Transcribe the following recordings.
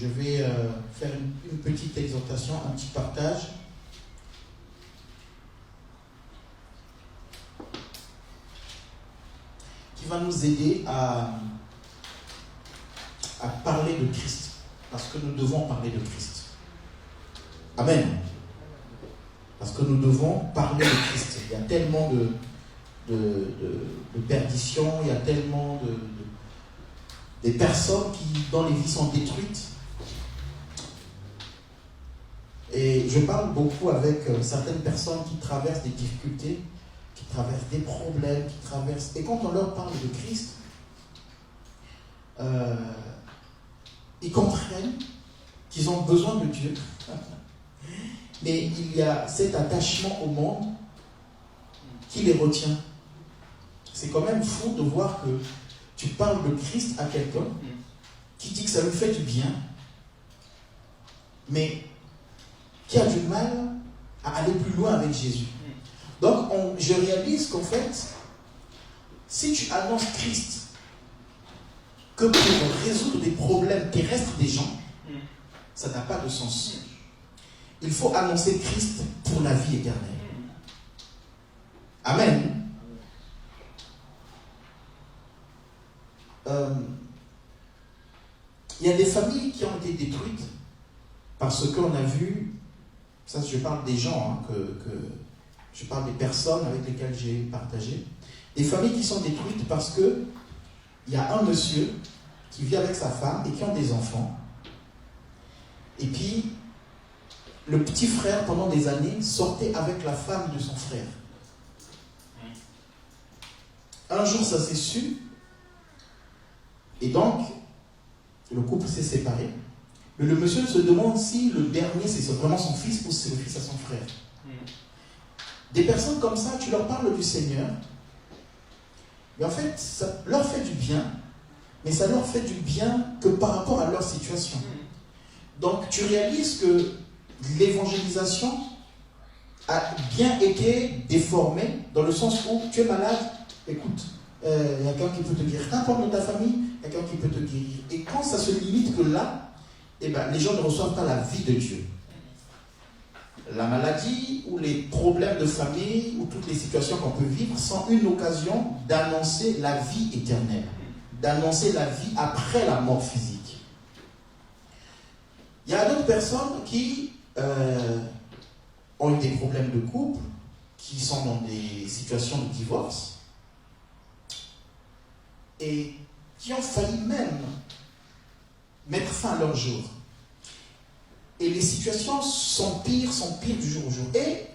je vais faire une petite exhortation, un petit partage. Qui va nous aider à parler de Christ. Parce que nous devons parler de Christ. Amen. Parce que nous devons parler de Christ. Il y a tellement de perdition, il y a tellement des personnes dont les vies sont détruites. Et je parle beaucoup avec certaines personnes qui traversent des difficultés, qui traversent des problèmes, qui traversent... Et quand on leur parle de Christ, ils comprennent qu'ils ont besoin de Dieu. Mais il y a cet attachement au monde qui les retient. C'est quand même fou de voir que tu parles de Christ à quelqu'un qui dit que ça lui fait du bien, mais qui a du mal à aller plus loin avec Jésus. Donc, je réalise qu'en fait, si tu annonces Christ que pour résoudre des problèmes terrestres des gens, ça n'a pas de sens. Il faut annoncer Christ pour la vie éternelle. Amen. Il y a des familles qui ont été détruites parce qu'on a vu, ça je parle des gens, je parle des personnes avec lesquelles j'ai partagé, des familles qui sont détruites parce que il y a un monsieur qui vit avec sa femme et qui ont des enfants. Et puis, le petit frère, pendant des années, sortait avec la femme de son frère. Un jour, ça s'est su. Et donc, le couple s'est séparé. Mais le monsieur se demande si le dernier, c'est vraiment son fils ou c'est le fils à son frère. Des personnes comme ça, tu leur parles du Seigneur. Mais en fait, ça leur fait du bien. Mais ça leur fait du bien que par rapport à leur situation. Donc, tu réalises que l'évangélisation a bien été déformée dans le sens où tu es malade, écoute, il y a quelqu'un qui peut te guérir. T'importe de ta famille, il y a quelqu'un qui peut te guérir. Et quand ça se limite que là, eh ben, les gens ne reçoivent pas la vie de Dieu. La maladie ou les problèmes de famille ou toutes les situations qu'on peut vivre sont une occasion d'annoncer la vie éternelle, d'annoncer la vie après la mort physique. Il y a d'autres personnes qui ont eu des problèmes de couple, qui sont dans des situations de divorce et qui ont failli même mettre fin à leur jour. Et les situations sont pires du jour au jour. Et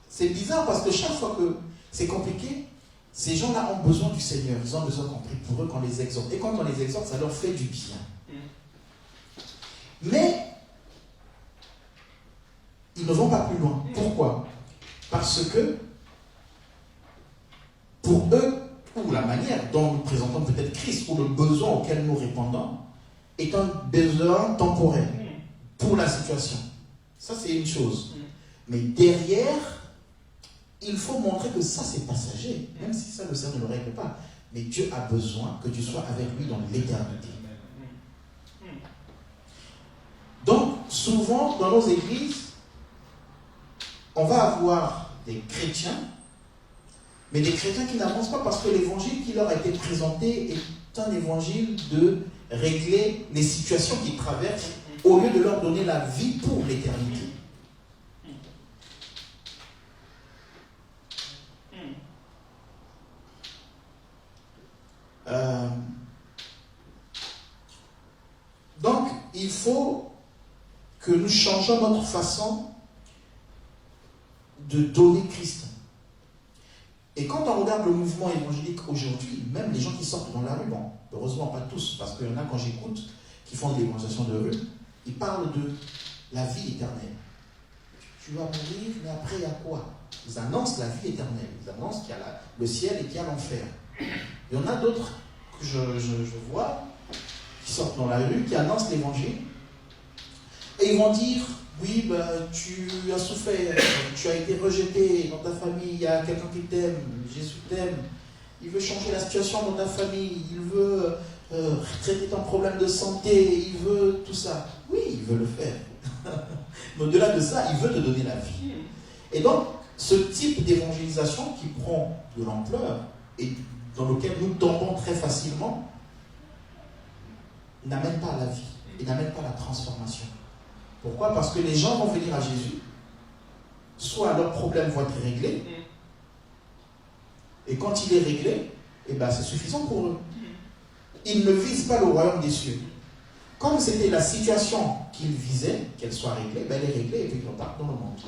c'est bizarre parce que chaque fois que c'est compliqué, ces gens-là ont besoin du Seigneur. Ils ont besoin qu'on prie pour eux, qu'on les exhorte. Et quand on les exhorte, ça leur fait du bien. Mais ils ne vont pas plus loin. Pourquoi? Parce que pour eux, ou la manière dont nous présentons peut-être Christ, ou le besoin auquel nous répondons, est un besoin temporaire pour la situation. Ça, c'est une chose. Mais derrière, il faut montrer que ça, c'est passager. Même si ça, le Seigneur ne le règle pas. Mais Dieu a besoin que tu sois avec lui dans l'éternité. Donc, souvent, dans nos églises, on va avoir des chrétiens, mais des chrétiens qui n'avancent pas parce que l'évangile qui leur a été présenté est un évangile de régler les situations qu'ils traversent au lieu de leur donner la vie pour l'éternité. Donc, il faut que nous changeons notre façon de donner Christ. Et quand on regarde le mouvement évangélique aujourd'hui, même les gens qui sortent dans la rue, bon, heureusement pas tous, parce qu'il y en a quand j'écoute, qui font de l'évangélisation de rue, ils parlent de la vie éternelle. Tu vas mourir, mais après il y a quoi? Ils annoncent la vie éternelle, ils annoncent qu'il y a le ciel et qu'il y a l'enfer. Il y en a d'autres que je vois, qui sortent dans la rue, qui annoncent l'évangile, et ils vont dire, oui, ben, tu as souffert, tu as été rejeté dans ta famille, il y a quelqu'un qui t'aime, Jésus t'aime, il veut changer la situation dans ta famille, il veut traiter ton problème de santé, il veut tout ça. Oui, il veut le faire. Mais au-delà de ça, il veut te donner la vie. Et donc, ce type d'évangélisation qui prend de l'ampleur et dans lequel nous tombons très facilement, n'amène pas à la vie et n'amène pas à la transformation. Pourquoi? Parce que les gens vont venir à Jésus, soit leurs problèmes vont être réglés, et quand il est réglé, eh ben, c'est suffisant pour eux. Ils ne visent pas le royaume des cieux. Comme c'était la situation qu'ils visaient, qu'elle soit réglée, ben elle est réglée et puis ils repartent dans le monde.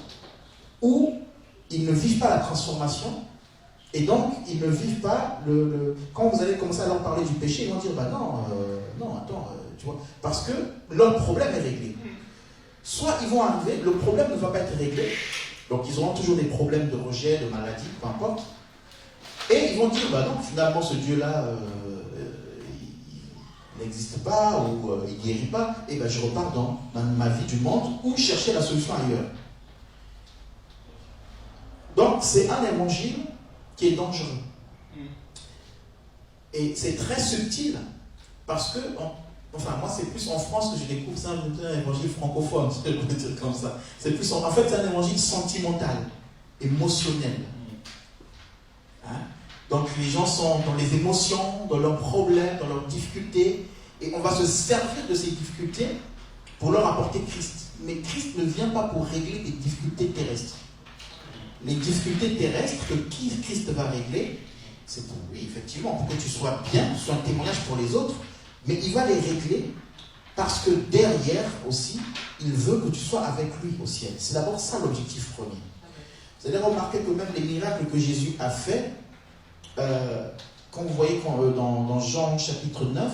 Ou ils ne vivent pas la transformation, et donc ils ne vivent pas Quand vous allez commencer à leur parler du péché, ils vont dire, bah non, attends, tu vois, parce que leur problème est réglé. Soit ils vont arriver, le problème ne va pas être réglé, donc ils auront toujours des problèmes de rejet, de maladie, peu importe, et ils vont dire, bah non, finalement ce Dieu-là, il n'existe pas, ou il ne guérit pas, et ben je repars dans ma vie du monde, ou chercher la solution ailleurs. Donc c'est un évangile qui est dangereux. Et c'est très subtil, parce que, enfin moi c'est plus en France que je découvre ça, un évangile francophone, je peux dire comme ça. C'est plus en fait c'est un évangile sentimental, émotionnel. Hein? Donc les gens sont dans les émotions, dans leurs problèmes, dans leurs difficultés, et on va se servir de ces difficultés pour leur apporter Christ. Mais Christ ne vient pas pour régler les difficultés terrestres. Les difficultés terrestres que Christ va régler, c'est pour lui, effectivement, pour que tu sois bien, que tu sois un témoignage pour les autres, mais il va les régler parce que derrière aussi, il veut que tu sois avec lui au ciel. C'est d'abord ça l'objectif premier. Vous allez remarquer que même les miracles que Jésus a fait, quand vous voyez dans Jean chapitre 9,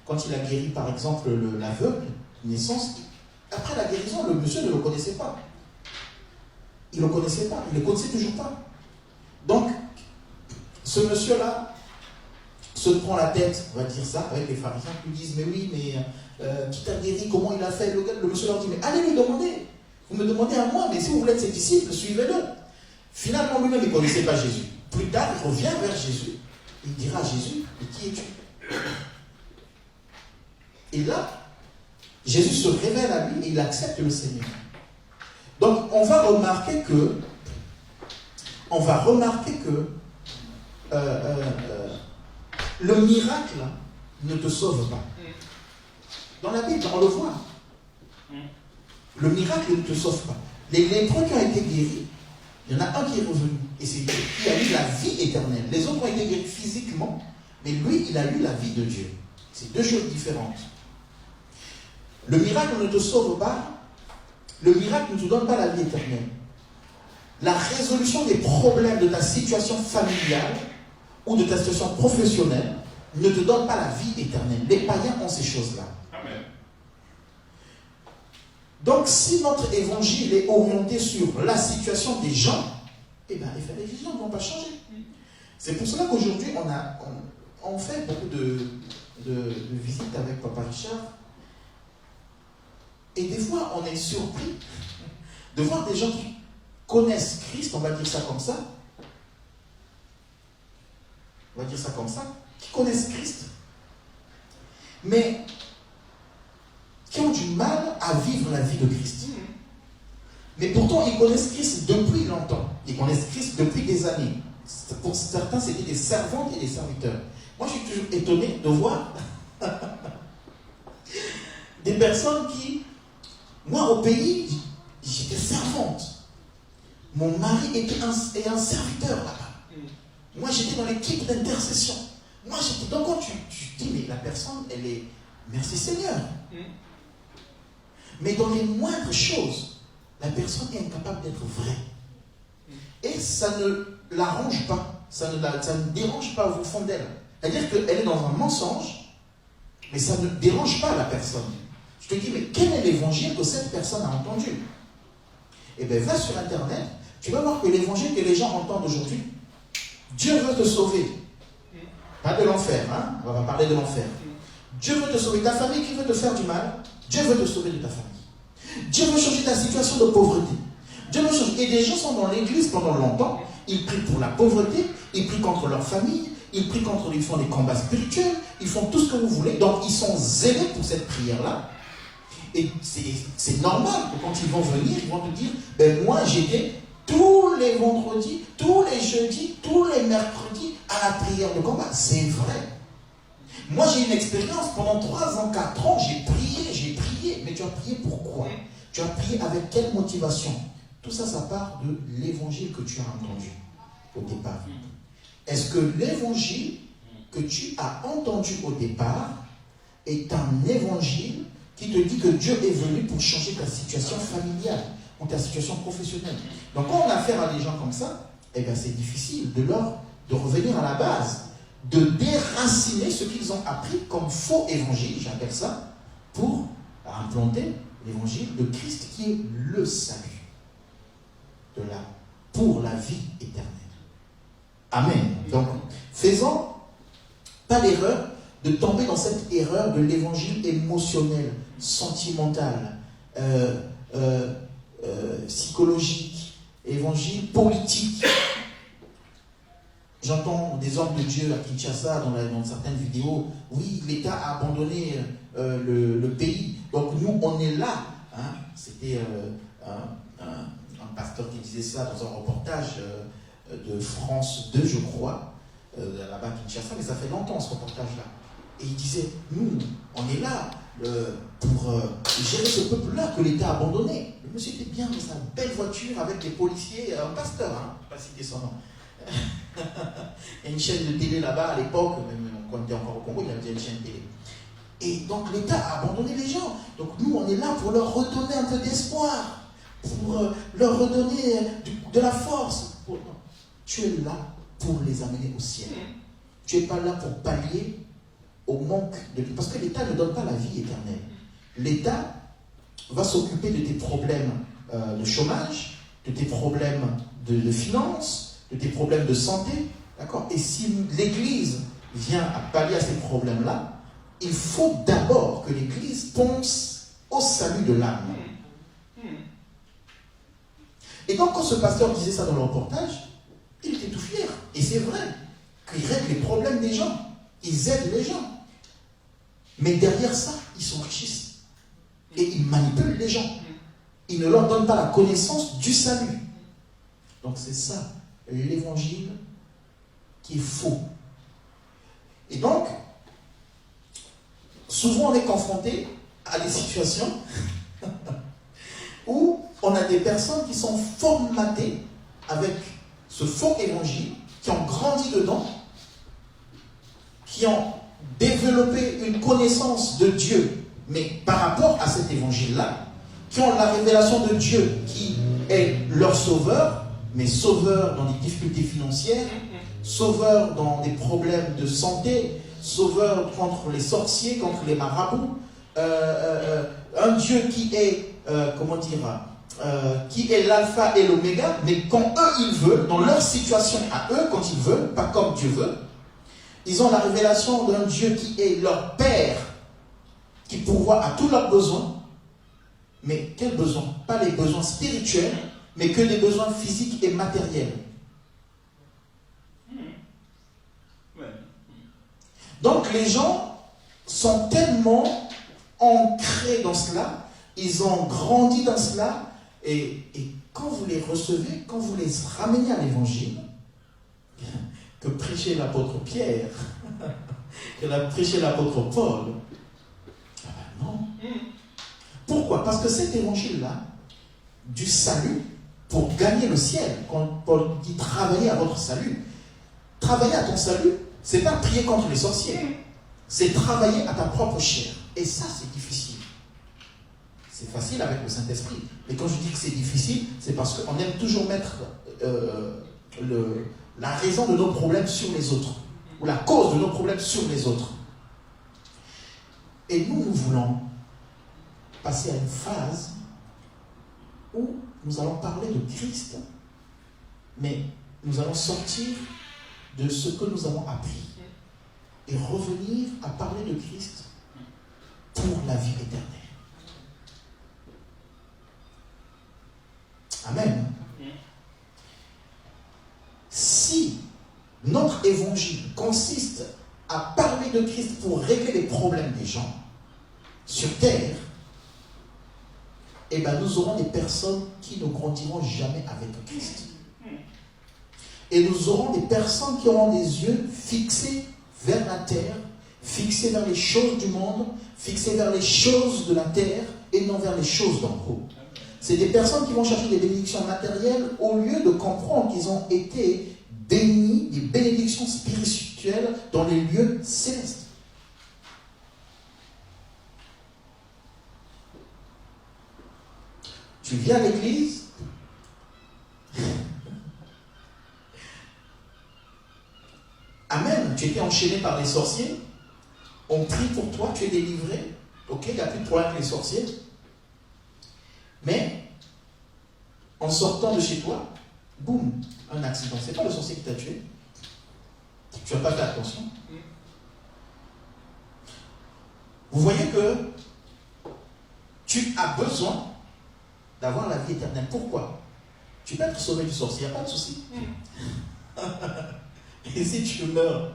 quand il a guéri par exemple l'aveugle, naissance, après la guérison, le monsieur ne le connaissait pas. Il ne le connaissait pas, il ne le connaissait toujours pas. Donc, ce monsieur-là se prend la tête, on va dire ça, avec les pharisiens qui lui disent, mais oui, mais qui t'a guéri, comment il a fait? Le monsieur leur dit, mais allez lui demander. Vous me demandez à moi, mais si vous voulez être ses disciples, suivez-le. Finalement, lui-même, il ne connaissait pas Jésus. Plus tard, il revient vers Jésus. Il dira à Jésus, mais qui es-tu? Et là, Jésus se révèle à lui et il accepte le Seigneur. Donc, on va remarquer que le miracle ne te sauve pas. Dans la Bible, on le voit. Le miracle ne te sauve pas. Les lépreux qui ont été guéris, il y en a un qui est revenu. Et c'est lui qui a eu la vie éternelle. Les autres ont été guéris physiquement, mais lui, il a eu la vie de Dieu. C'est deux choses différentes. Le miracle ne te sauve pas. Le miracle ne te donne pas la vie éternelle. La résolution des problèmes de ta situation familiale ou de ta situation professionnelle ne te donne pas la vie éternelle. Les païens ont ces choses-là. Amen. Donc, si notre évangile est orienté sur la situation des gens, eh bien, les gens ne vont pas changer. C'est pour cela qu'aujourd'hui, on fait beaucoup de visites avec Papa Richard. Et des fois, on est surpris de voir des gens qui connaissent Christ, on va dire ça comme ça. On va dire ça comme ça. Qui connaissent Christ, mais qui ont du mal à vivre la vie de Christ. Mais pourtant, ils connaissent Christ depuis longtemps. Ils connaissent Christ depuis des années. Pour certains, c'était des servantes et des serviteurs. Moi, je suis toujours étonné de voir des personnes qui... Moi, au pays, j'étais servante. Mon mari était un serviteur là-bas. Moi, j'étais dans l'équipe d'intercession. Moi, j'étais... Donc, quand tu dis, mais la personne, elle est... Merci Seigneur. Mais dans les moindres choses, la personne est incapable d'être vraie. Et ça ne l'arrange pas. Ça ne dérange pas au fond d'elle. C'est-à-dire qu'elle est dans un mensonge, mais ça ne dérange pas la personne. Je te dis, mais quel est l'évangile que cette personne a entendu? Eh bien, va sur Internet, tu vas voir que l'évangile que les gens entendent aujourd'hui, Dieu veut te sauver. Pas de l'enfer, hein? On va parler de l'enfer. Dieu veut te sauver. Ta famille qui veut te faire du mal, Dieu veut te sauver de ta famille. Dieu veut changer ta situation de pauvreté. Dieu veut changer. Et des gens sont dans l'église pendant longtemps, ils prient pour la pauvreté, ils prient contre leur famille, ils prient contre, ils font des combats spirituels, ils font tout ce que vous voulez. Donc, ils sont zélés pour cette prière-là. Et c'est normal que quand ils vont venir, ils vont te dire, ben moi j'étais tous les vendredis, tous les jeudis, tous les mercredis à la prière de combat. C'est vrai. Moi j'ai une expérience, pendant 3 ans, 4 ans, j'ai prié. Mais tu as prié pourquoi? Tu as prié avec quelle motivation? Tout ça, ça part de l'évangile que tu as entendu au départ. Est-ce que l'évangile que tu as entendu au départ est un évangile qui te dit que Dieu est venu pour changer ta situation familiale ou ta situation professionnelle? Donc quand on a affaire à des gens comme ça, eh bien c'est difficile de revenir à la base, de déraciner ce qu'ils ont appris comme faux évangile, j'appelle ça, pour implanter l'évangile de Christ qui est le salut pour la vie éternelle. Amen. Donc, faisons pas l'erreur de tomber dans cette erreur de l'évangile émotionnel, sentimental, psychologique, évangile politique. J'entends des hommes de Dieu à Kinshasa dans certaines vidéos. Oui, l'État a abandonné le pays. Donc nous, on est là. Hein. C'était un pasteur qui disait ça dans un reportage de France 2, je crois, là-bas à Kinshasa, mais ça fait longtemps ce reportage-là. Et il disait, nous, on est là pour gérer ce peuple-là que l'État a abandonné. Le monsieur était bien dans sa belle voiture avec des policiers, un pasteur, hein, je ne vais pas citer son nom. Il y a une chaîne de télé là-bas à l'époque, même quand on était encore au Congo, il y avait une chaîne de télé. Et donc l'État a abandonné les gens. Donc nous, on est là pour leur redonner un peu d'espoir, pour leur redonner de la force. Tu es là pour les amener au ciel. Tu n'es pas là pour pallier au manque de vie. Parce que l'État ne donne pas la vie éternelle. L'État va s'occuper de tes problèmes de chômage, de tes problèmes de finances, de tes problèmes de santé. D'accord? Et si l'Église vient à pallier à ces problèmes-là, il faut d'abord que l'Église pense au salut de l'âme. Et donc, quand ce pasteur disait ça dans le reportage, il était tout fier. Et c'est vrai qu'ils règlent les problèmes des gens. Ils aident les gens. Mais derrière ça, ils s'enrichissent. Et ils manipulent les gens. Ils ne leur donnent pas la connaissance du salut. Donc c'est ça, l'évangile qui est faux. Et donc, souvent on est confronté à des situations où on a des personnes qui sont formatées avec ce faux évangile, qui ont grandi dedans, qui ont développé une connaissance de Dieu, mais par rapport à cet évangile-là, qui ont la révélation de Dieu qui est leur sauveur, mais sauveur dans des difficultés financières, sauveur dans des problèmes de santé, sauveur contre les sorciers, contre les marabouts, un Dieu qui est, qui est l'alpha et l'oméga, mais quand eux ils veulent, dans leur situation à eux, quand ils veulent, pas comme Dieu veut, ils ont la révélation d'un Dieu qui est leur Père, qui pourvoit à tous leurs besoins. Mais quels besoins? Pas les besoins spirituels, mais que des besoins physiques et matériels. Donc les gens sont tellement ancrés dans cela, ils ont grandi dans cela, et quand vous les recevez, quand vous les ramenez à l'évangile, que prêchait l'apôtre Pierre, que prêchait l'apôtre Paul, non. Pourquoi? Parce que cet évangile-là, du salut, pour gagner le ciel, quand Paul dit travailler à votre salut, travailler à ton salut, c'est pas prier contre les sorciers, c'est travailler à ta propre chair. Et ça, c'est difficile. C'est facile avec le Saint-Esprit. Mais quand je dis que c'est difficile, c'est parce qu'on aime toujours mettre la raison de nos problèmes sur les autres, ou la cause de nos problèmes sur les autres. Et nous voulons passer à une phase où nous allons parler de Christ, mais nous allons sortir de ce que nous avons appris et revenir à parler de Christ pour la vie éternelle. Amen. Si notre évangile consiste à parler de Christ pour régler les problèmes des gens sur terre, eh bien nous aurons des personnes qui ne grandiront jamais avec Christ. Et nous aurons des personnes qui auront des yeux fixés vers la terre, fixés vers les choses du monde, fixés vers les choses de la terre et non vers les choses d'en haut. C'est des personnes qui vont chercher des bénédictions matérielles au lieu de comprendre qu'ils ont été bénis, des bénédictions spirituelles dans les lieux célestes. Tu viens à l'église, amen, tu étais enchaîné par les sorciers, on prie pour toi, tu es délivré, ok, il n'y a plus de problème avec les sorciers, mais en sortant de chez toi, boum, un accident, c'est pas le sorcier qui t'a tué, tu n'as pas fait attention. Vous voyez que tu as besoin d'avoir la vie éternelle. Pourquoi? Tu peux être sauvé du sorcier, il n'y a pas de souci. Et si tu meurs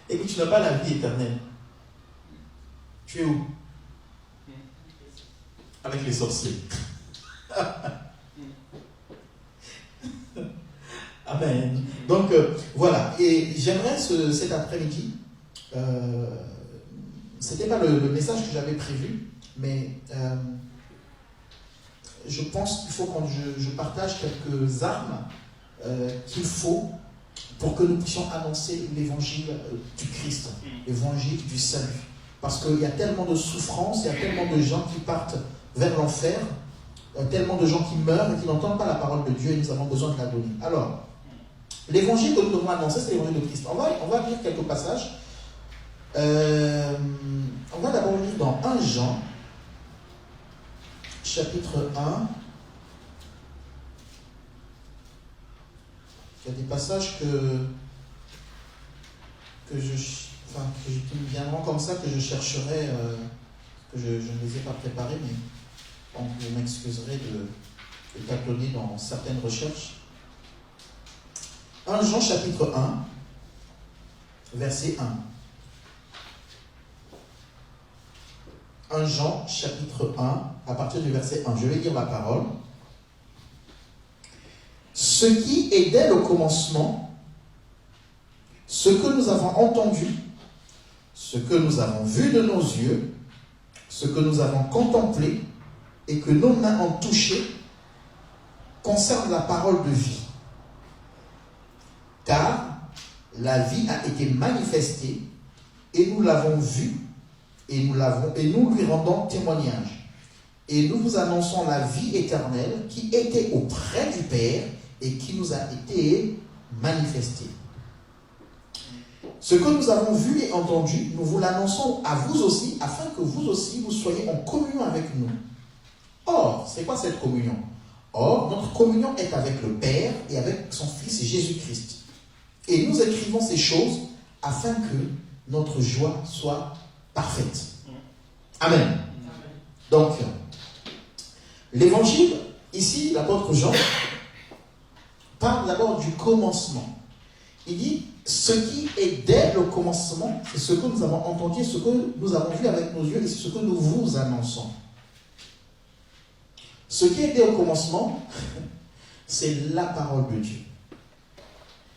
et que tu n'as pas la vie éternelle, tu es où? Avec les sorciers. Amen. Donc voilà. Et j'aimerais cet après-midi, c'était pas le message que j'avais prévu, mais je pense qu'il faut que je partage quelques armes qu'il faut pour que nous puissions annoncer l'évangile du Christ, l'évangile du salut. Parce qu'il y a tellement de souffrances, il y a tellement de gens qui partent vers l'enfer, tellement de gens qui meurent et qui n'entendent pas la parole de Dieu et nous avons besoin de la donner. Alors, l'évangile que nous devons annoncer, c'est l'évangile de Christ. On va lire quelques passages. On va d'abord lire dans 1 Jean, chapitre 1. Il y a des passages qui me viendront comme ça, que je chercherai, que je ne les ai pas préparés, mais vous m'excuserez de tâtonner dans certaines recherches. 1 Jean chapitre 1, verset 1. 1 Jean chapitre 1, à partir du verset 1. Je vais lire la parole. Ce qui est dès le commencement, ce que nous avons entendu, ce que nous avons vu de nos yeux, ce que nous avons contemplé et que nos mains ont touché, concerne la parole de vie. Car la vie a été manifestée et nous l'avons vue et nous lui rendons témoignage. Et nous vous annonçons la vie éternelle qui était auprès du Père et qui nous a été manifestée. Ce que nous avons vu et entendu, nous vous l'annonçons à vous aussi, afin que vous aussi vous soyez en communion avec nous. Or, c'est quoi cette communion? Or, notre communion est avec le Père et avec son Fils Jésus-Christ. Et nous écrivons ces choses afin que notre joie soit parfaite. Amen. Donc, l'évangile, ici, l'apôtre Jean parle d'abord du commencement. Il dit, ce qui est dès le commencement, c'est ce que nous avons entendu, ce que nous avons vu avec nos yeux, et c'est ce que nous vous annonçons. Ce qui est dès le commencement, c'est la parole de Dieu.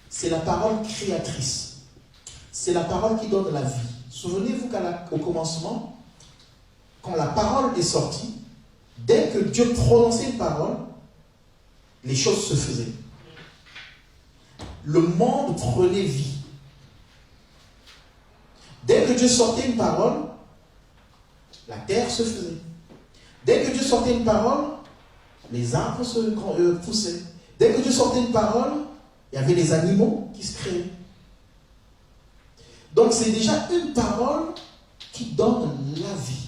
C'est la parole créatrice. C'est la parole qui donne la vie. Souvenez-vous qu'au commencement, quand la parole est sortie, dès que Dieu prononçait une parole, les choses se faisaient. Le monde prenait vie. Dès que Dieu sortait une parole, la terre se faisait. Dès que Dieu sortait une parole, les arbres se poussaient. Dès que Dieu sortait une parole, il y avait les animaux qui se créaient. Donc c'est déjà une parole qui donne la vie.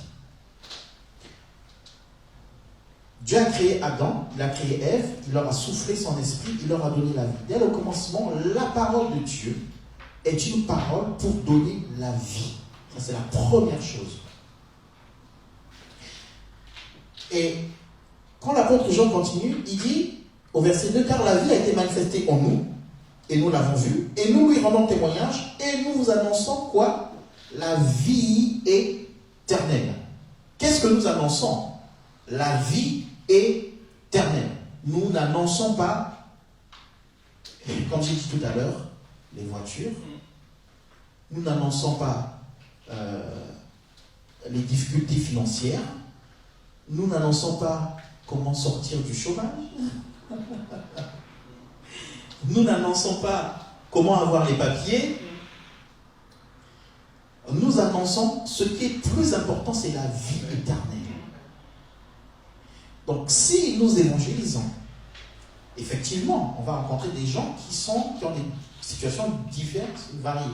Dieu a créé Adam, il a créé Ève, il leur a soufflé son esprit, il leur a donné la vie. Dès le commencement, la parole de Dieu est une parole pour donner la vie. Ça, c'est la première chose. Et quand l'apôtre Jean continue, il dit au verset 2, car la vie a été manifestée en nous, et nous l'avons vue, et nous lui rendons témoignage, et nous vous annonçons quoi? La vie éternelle. Qu'est-ce que nous annonçons? la vie éternelle. Nous n'annonçons pas, comme j'ai dit tout à l'heure, les voitures. Nous n'annonçons pas les difficultés financières. Nous n'annonçons pas comment sortir du chômage. Nous n'annonçons pas comment avoir les papiers. Nous annonçons ce qui est plus important, c'est la vie éternelle. Donc si nous évangélisons, effectivement, on va rencontrer des gens qui ont des situations diverses, variées,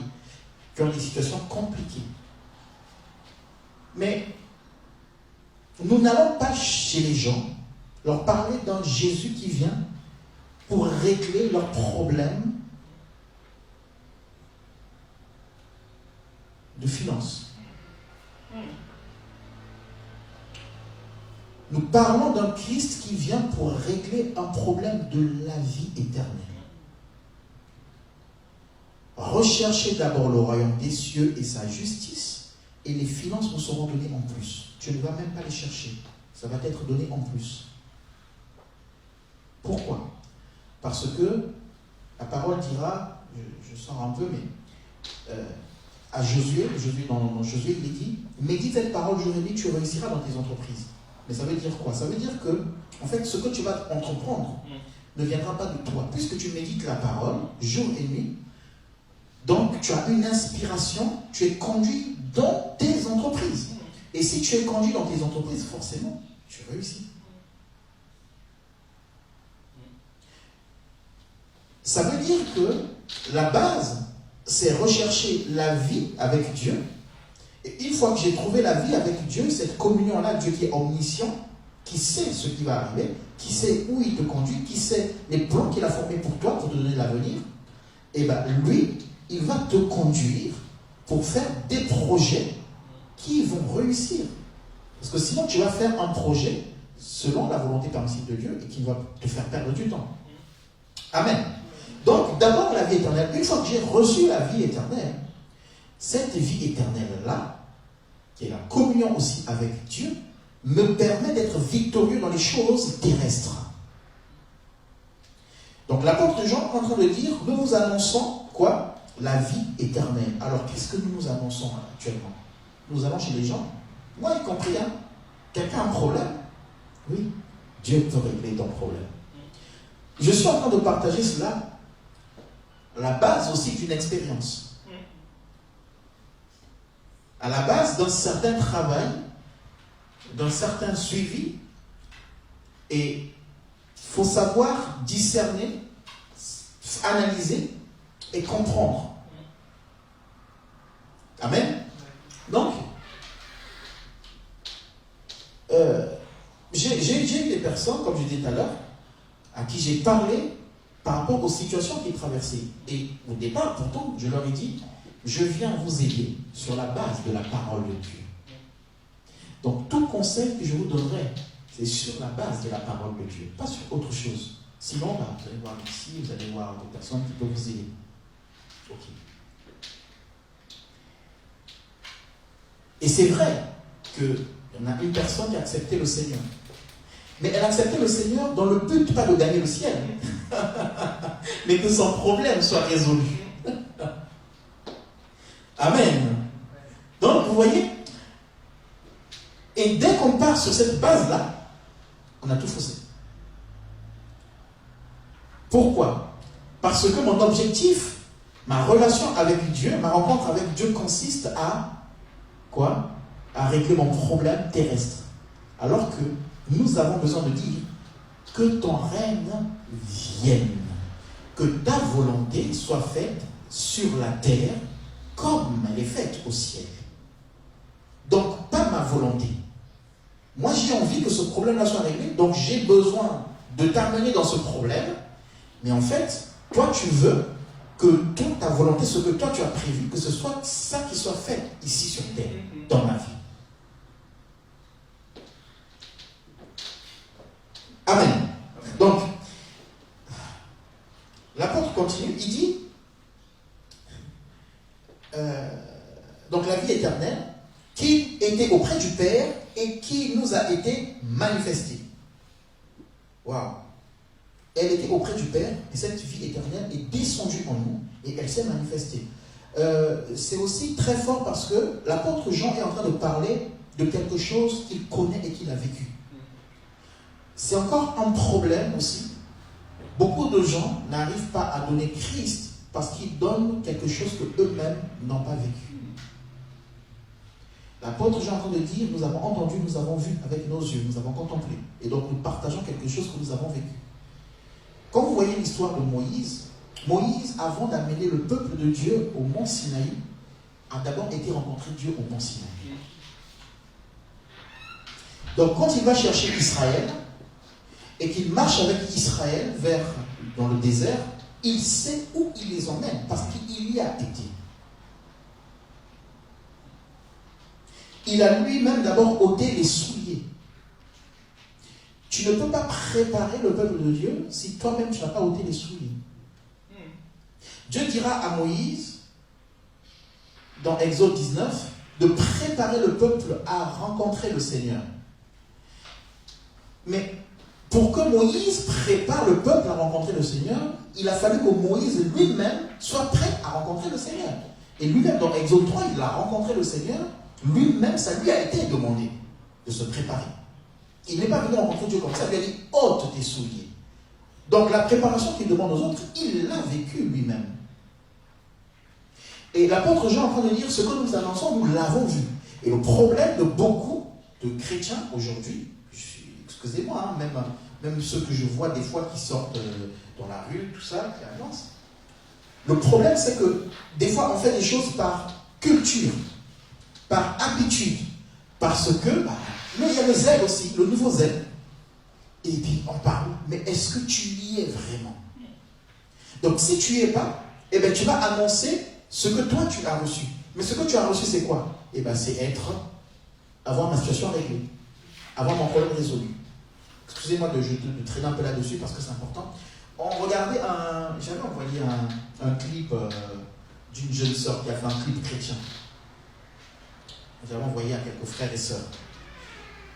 qui ont des situations compliquées. Mais nous n'allons pas chez les gens leur parler d'un Jésus qui vient pour régler leurs problèmes de finances. Nous parlons d'un Christ qui vient pour régler un problème de la vie éternelle. Recherchez d'abord le royaume des cieux et sa justice, et les finances vous seront données en plus. Tu ne vas même pas les chercher. Ça va t'être donné en plus. Pourquoi? Parce que la parole dira, je sors un peu, mais à Josué, dans Josué, il est dit, médite cette parole jour et nuit, tu réussiras dans tes entreprises. Mais ça veut dire quoi? Ça veut dire que, en fait, ce que tu vas entreprendre ne viendra pas de toi. Puisque tu médites la parole jour et nuit, donc tu as une inspiration, tu es conduit dans tes entreprises. Et si tu es conduit dans tes entreprises, forcément, tu réussis. Ça veut dire que la base, c'est rechercher la vie avec Dieu. Et une fois que j'ai trouvé la vie avec Dieu, cette communion-là, Dieu qui est omniscient, qui sait ce qui va arriver, qui sait où il te conduit, qui sait les plans qu'il a formés pour toi, pour te donner l'avenir, et bien lui, il va te conduire pour faire des projets qui vont réussir. Parce que sinon, tu vas faire un projet selon la volonté permissive de Dieu et qui va te faire perdre du temps. Amen. Donc, d'abord, la vie éternelle. Une fois que j'ai reçu la vie éternelle, cette vie éternelle-là, qui est la communion aussi avec Dieu, me permet d'être victorieux dans les choses terrestres. Donc, l'apôtre Jean est en train de dire, nous vous annonçons quoi? La vie éternelle. Alors, qu'est-ce que nous annonçons actuellement? Nous allons chez les gens, moi y compris, hein? Quelqu'un a un problème? Oui, Dieu peut régler ton problème. Je suis en train de partager cela à la base aussi d'une expérience. À la base d'un certain travail, d'un certain suivi, et il faut savoir discerner, analyser et comprendre. Amen. Donc, j'ai eu des personnes, comme je disais tout à l'heure, à qui j'ai parlé par rapport aux situations qu'ils traversaient. Et au départ, pourtant, je leur ai dit, je viens vous aider sur la base de la parole de Dieu. Donc, tout conseil que je vous donnerai, c'est sur la base de la parole de Dieu, pas sur autre chose. Sinon, vous allez voir ici, vous allez voir des personnes qui peuvent vous aider. Ok. Et c'est vrai qu'il y en a une personne qui a accepté le Seigneur. Mais elle a accepté le Seigneur dans le but pas de gagner le ciel, mais que son problème soit résolu. Amen. Donc, vous voyez, et dès qu'on part sur cette base-là, on a tout faussé. Pourquoi? Parce que mon objectif, ma relation avec Dieu, ma rencontre avec Dieu consiste à quoi? À régler mon problème terrestre. Alors que nous avons besoin de dire que ton règne vienne, que ta volonté soit faite sur la terre comme elle est faite au ciel. Donc, pas ma volonté. Moi, j'ai envie que ce problème-là soit réglé, donc j'ai besoin de t'amener dans ce problème, mais en fait, toi, tu veux que ta volonté, ce que toi, tu as prévu, que ce soit ça qui soit fait ici sur terre, dans ma vie. Amen. Donc, l'apôtre continue, il dit, donc la vie éternelle, qui était auprès du Père et qui nous a été manifestée. Waouh! Elle était auprès du Père, et cette vie éternelle est descendue en nous, et elle s'est manifestée. C'est aussi très fort parce que l'apôtre Jean est en train de parler de quelque chose qu'il connaît et qu'il a vécu. C'est encore un problème aussi. Beaucoup de gens n'arrivent pas à donner Christ parce qu'ils donnent quelque chose que eux-mêmes n'ont pas vécu. L'apôtre Jean est en train de dire, nous avons entendu, nous avons vu avec nos yeux, nous avons contemplé. Et donc nous partageons quelque chose que nous avons vécu. Quand vous voyez l'histoire de Moïse, Moïse, avant d'amener le peuple de Dieu au mont Sinaï, a d'abord été rencontrer Dieu au mont Sinaï. Donc quand il va chercher Israël, et qu'il marche avec Israël dans le désert, il sait où il les emmène, parce qu'il y a été. Il a lui-même d'abord ôté les souliers. Tu ne peux pas préparer le peuple de Dieu si toi-même tu n'as pas ôté les souliers. Dieu dira à Moïse, dans Exode 19, de préparer le peuple à rencontrer le Seigneur. Mais pour que Moïse prépare le peuple à rencontrer le Seigneur, il a fallu que Moïse lui-même soit prêt à rencontrer le Seigneur. Et lui-même, dans Exode 3, il a rencontré le Seigneur. Lui-même, ça lui a été demandé de se préparer. Il n'est pas venu rencontrer Dieu comme ça. Il lui a dit, ôte tes souliers. Donc la préparation qu'il demande aux autres, il l'a vécu lui-même. Et l'apôtre Jean est en train de dire, ce que nous annonçons, nous l'avons vu. Et le problème de beaucoup de chrétiens aujourd'hui, excusez-moi, hein, même ceux que je vois des fois qui sortent dans la rue, tout ça, qui avancent. Le problème, c'est que des fois, on fait des choses par culture, par habitude, parce que, mais il y a le zèle aussi, le nouveau zèle. Et puis, on parle, mais est-ce que tu y es vraiment? Donc, si tu n'y es pas, eh bien, tu vas annoncer ce que toi, tu as reçu. Mais ce que tu as reçu, c'est quoi? Eh bien, c'est avoir ma situation réglée, avoir mon problème résolu. Excusez-moi de traîner un peu là-dessus parce que c'est important. J'avais envoyé un clip d'une jeune sœur qui a fait un clip chrétien. J'avais envoyé à quelques frères et sœurs.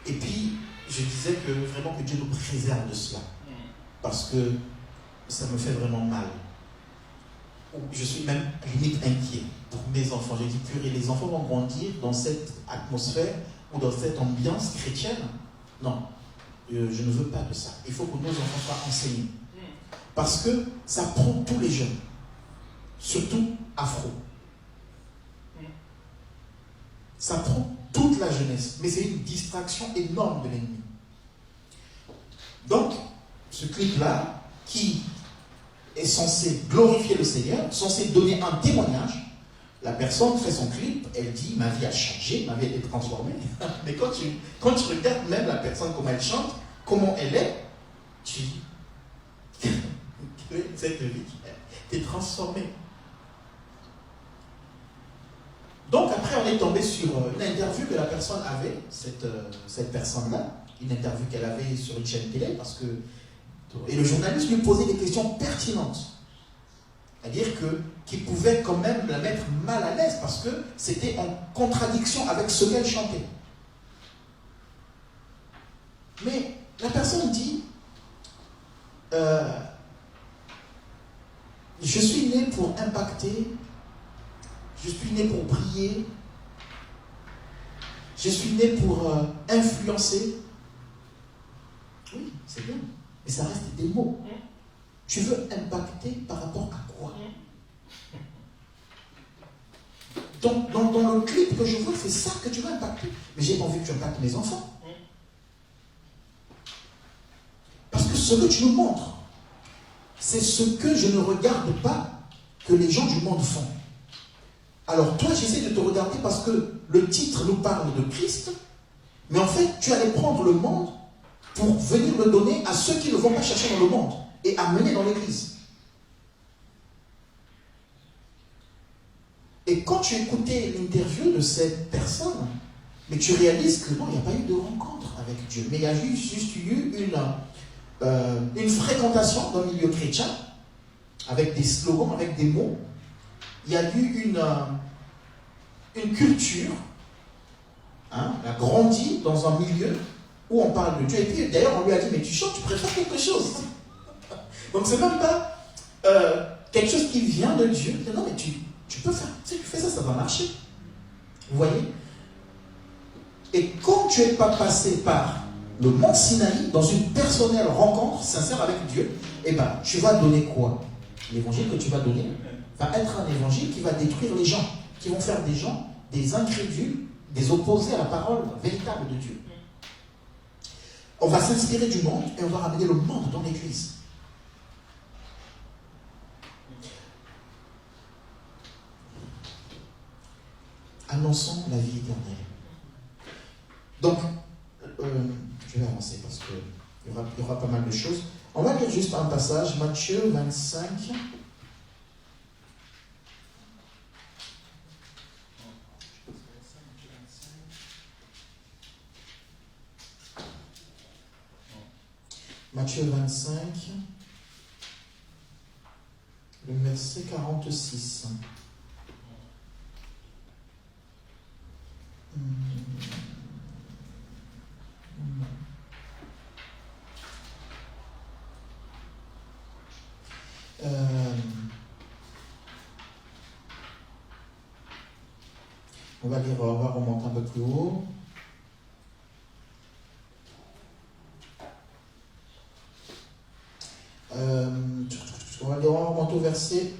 Et puis, je disais que vraiment que Dieu nous préserve de cela. Parce que ça me fait vraiment mal. Je suis même limite inquiet pour mes enfants. Je dis, purée, les enfants vont grandir dans cette atmosphère ou dans cette ambiance chrétienne. Non. Je ne veux pas de ça. Il faut que nos enfants soient enseignés. Parce que ça prend tous les jeunes. Surtout afro. Ça prend toute la jeunesse. Mais c'est une distraction énorme de l'ennemi. Donc, ce clip-là, qui est censé glorifier le Seigneur, censé donner un témoignage, la personne fait son clip, elle dit, ma vie a changé, ma vie a été transformée. Mais quand tu regardes même la personne, comment elle chante, comment elle est, tu dis, cette vie, t'es transformée. Donc après, on est tombé sur une interview que la personne avait, cette personne-là, une interview qu'elle avait sur une chaîne télé, et le journaliste lui posait des questions pertinentes. C'est-à-dire qu'il pouvait quand même la mettre mal à l'aise parce que c'était en contradiction avec ce qu'elle chantait. Mais la personne dit, je suis né pour impacter, je suis né pour prier, je suis né pour influencer. Oui, c'est bien, mais ça reste des mots. Tu veux impacter par rapport à quoi? Donc, dans le clip que je vois, c'est ça que tu veux impacter. Mais j'ai pas envie que tu impactes mes enfants. Parce que ce que tu nous montres, c'est ce que je ne regarde pas que les gens du monde font. Alors toi, j'essaie de te regarder parce que le titre nous parle de Christ, mais en fait, tu allais prendre le monde pour venir le donner à ceux qui ne vont pas chercher dans le monde et amener dans l'église. Et quand tu écoutais l'interview de cette personne, mais tu réalises que non, il n'y a pas eu de rencontre avec Dieu, mais il y a juste eu une fréquentation dans le milieu chrétien, avec des slogans, avec des mots. Il y a eu une culture Hein, elle a grandi dans un milieu où on parle de Dieu. Et puis d'ailleurs, on lui a dit, mais tu chantes, tu préfères quelque chose. Donc c'est même pas quelque chose qui vient de Dieu. Non, mais tu peux faire, si tu fais ça, ça va marcher. Vous voyez? Et quand tu n'es pas passé par le mont Sinaï, dans une personnelle rencontre sincère avec Dieu, eh ben, tu vas donner quoi? L'évangile que tu vas donner va être un évangile qui va détruire les gens, qui vont faire des gens des incrédules, des opposés à la parole véritable de Dieu. On va s'inspirer du monde et on va ramener le monde dans l'église. Annonçons la vie éternelle. Donc, je vais avancer parce qu'il y aura pas mal de choses. On va lire juste un passage, Matthieu 25. Matthieu 25, le verset 46. On va lire, on va remonter un peu plus haut. On va remonter au verset.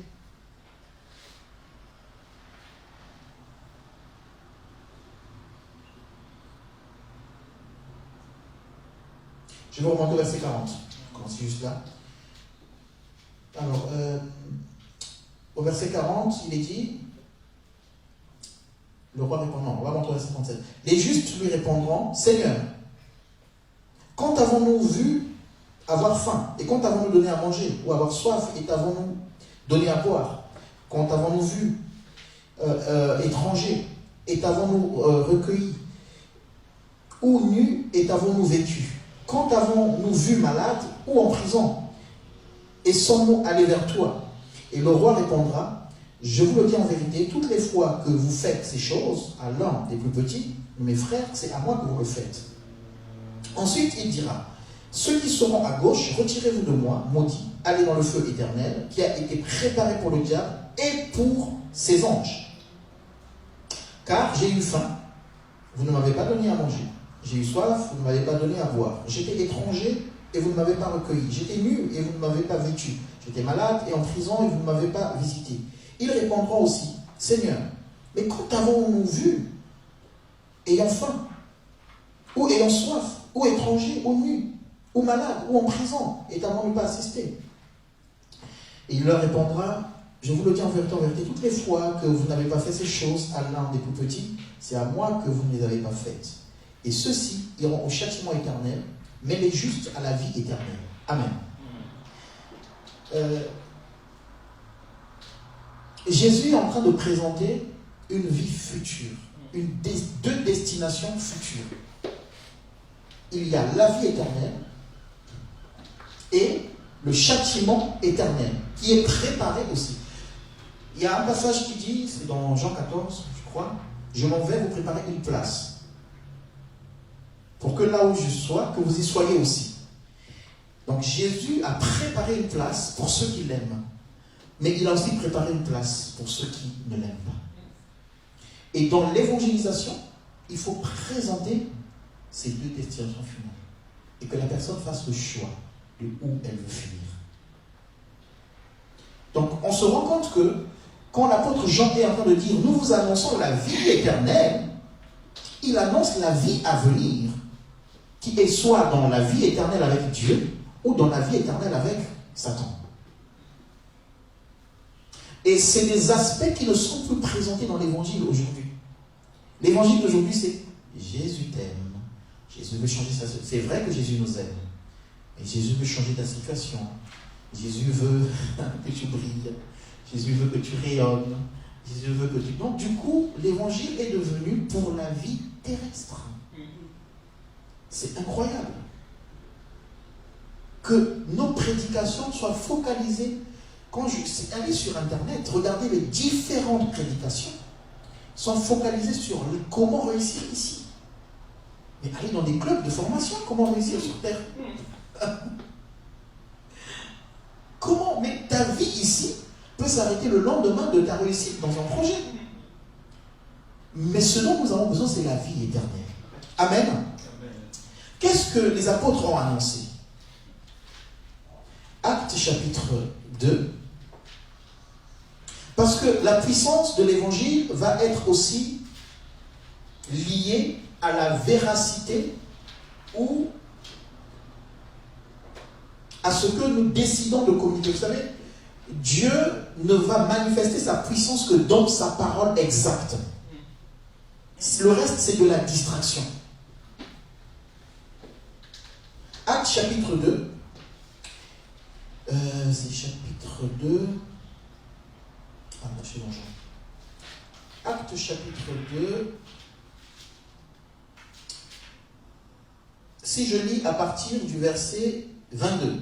Je vais remonter au verset 40. Je commence juste là. Alors, au verset 40, il est dit, le roi répond, non, on va remonter au verset 37. Les justes lui répondront, Seigneur, quand avons-nous vu avoir faim, et quand avons-nous donné à manger, ou avoir soif, et t'avons-nous donné à boire? Quand avons-nous vu étranger, et t'avons-nous recueilli? Ou nu, et t'avons-nous vêtu? Quand avons-nous vu malade, ou en prison, et sommes-nous allés vers toi? Et le roi répondra, je vous le dis en vérité, toutes les fois que vous faites ces choses à l'un des plus petits, mes frères, c'est à moi que vous le faites. Ensuite, il dira, ceux qui seront à gauche, retirez-vous de moi, maudits, allez dans le feu éternel, qui a été préparé pour le diable et pour ses anges. Car j'ai eu faim, vous ne m'avez pas donné à manger. J'ai eu soif, vous ne m'avez pas donné à boire. J'étais étranger et vous ne m'avez pas recueilli. J'étais nu et vous ne m'avez pas vêtu. J'étais malade et en prison et vous ne m'avez pas visité. Ils répondront aussi, Seigneur, mais quand avons-nous vu ayant faim, ou ayant soif, ou étranger, ou nu, ou malade, ou en prison, et n'avons-nous pas assisté? Et il leur répondra, je vous le dis en vérité, toutes les fois que vous n'avez pas fait ces choses à l'un des plus petits, c'est à moi que vous ne les avez pas faites. Et ceux-ci iront au châtiment éternel, mais les justes à la vie éternelle. Amen. Jésus est en train de présenter une vie future, deux destinations futures. Il y a la vie éternelle et le châtiment éternel, qui est préparé aussi. Il y a un passage qui dit, c'est dans Jean 14, je crois, je m'en vais vous préparer une place, pour que là où je sois, que vous y soyez aussi. Donc Jésus a préparé une place pour ceux qui l'aiment, mais il a aussi préparé une place pour ceux qui ne l'aiment pas. Et dans l'évangélisation, il faut présenter ces deux destinations finales, et que la personne fasse le choix de où elle veut finir. Donc on se rend compte que quand l'apôtre Jean est en train de dire nous vous annonçons la vie éternelle, il annonce la vie à venir, qui est soit dans la vie éternelle avec Dieu ou dans la vie éternelle avec Satan. Et c'est des aspects qui ne sont plus présentés dans l'évangile aujourd'hui. L'évangile d'aujourd'hui, c'est Jésus t'aime, Jésus veut changer sa situation. C'est vrai que Jésus nous aime, mais Jésus veut changer ta situation. Jésus veut que tu brilles, Jésus veut que tu rayonnes, Jésus veut que tu... Donc du coup, l'évangile est devenu pour la vie terrestre. C'est incroyable que nos prédications soient focalisées. Quand je suis allé sur Internet, regardez les différentes prédications sont focalisées sur comment réussir ici. Mais aller dans des clubs de formation, comment réussir sur Terre? Comment? Mais ta vie ici peut s'arrêter le lendemain de ta réussite dans un projet. Mais ce dont nous avons besoin, c'est la vie éternelle. Amen. Qu'est-ce que les apôtres ont annoncé? Actes chapitre 2. Parce que la puissance de l'évangile va être aussi liée à la véracité ou à ce que nous décidons de communiquer. Vous savez, Dieu ne va manifester sa puissance que dans sa parole exacte. Le reste, c'est de la distraction. Actes chapitre 2. C'est chapitre 2. Ah, je suis dans Jean. Actes chapitre 2. Si je lis à partir du verset 22.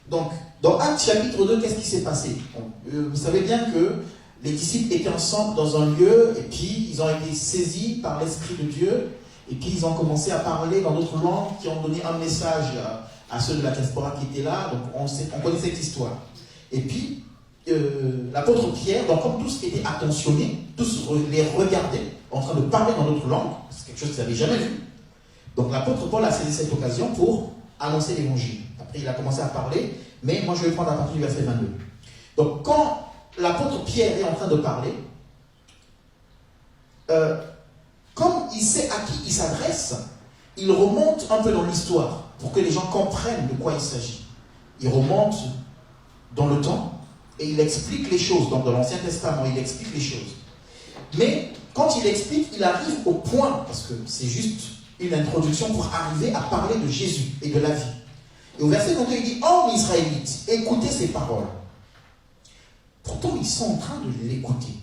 Donc, dans Actes chapitre 2, qu'est-ce qui s'est passé? Vous savez bien que les disciples étaient ensemble dans un lieu, et puis ils ont été saisis par l'Esprit de Dieu, et puis ils ont commencé à parler dans d'autres langues qui ont donné un message à ceux de la diaspora qui étaient là. Donc on connaît cette histoire. Et puis, l'apôtre Pierre, donc comme tous étaient attentionnés, tous les regardaient en train de parler dans d'autres langues, c'est quelque chose qu'ils n'avaient jamais vu. Donc l'apôtre Paul a saisi cette occasion pour annoncer l'évangile. Après il a commencé à parler, mais moi je vais prendre à partir du verset 22. Donc quand l'apôtre Pierre est en train de parler, comme il sait à qui il s'adresse, il remonte un peu dans l'histoire pour que les gens comprennent de quoi il s'agit. Il remonte dans le temps et il explique les choses. Donc dans l'Ancien Testament, il explique les choses. Mais quand il explique, il arrive au point, parce que c'est juste une introduction pour arriver à parler de Jésus et de la vie. Et au verset 22, il dit « Hommes Israélites, écoutez ces paroles. » Pourtant, ils sont en train de l'écouter.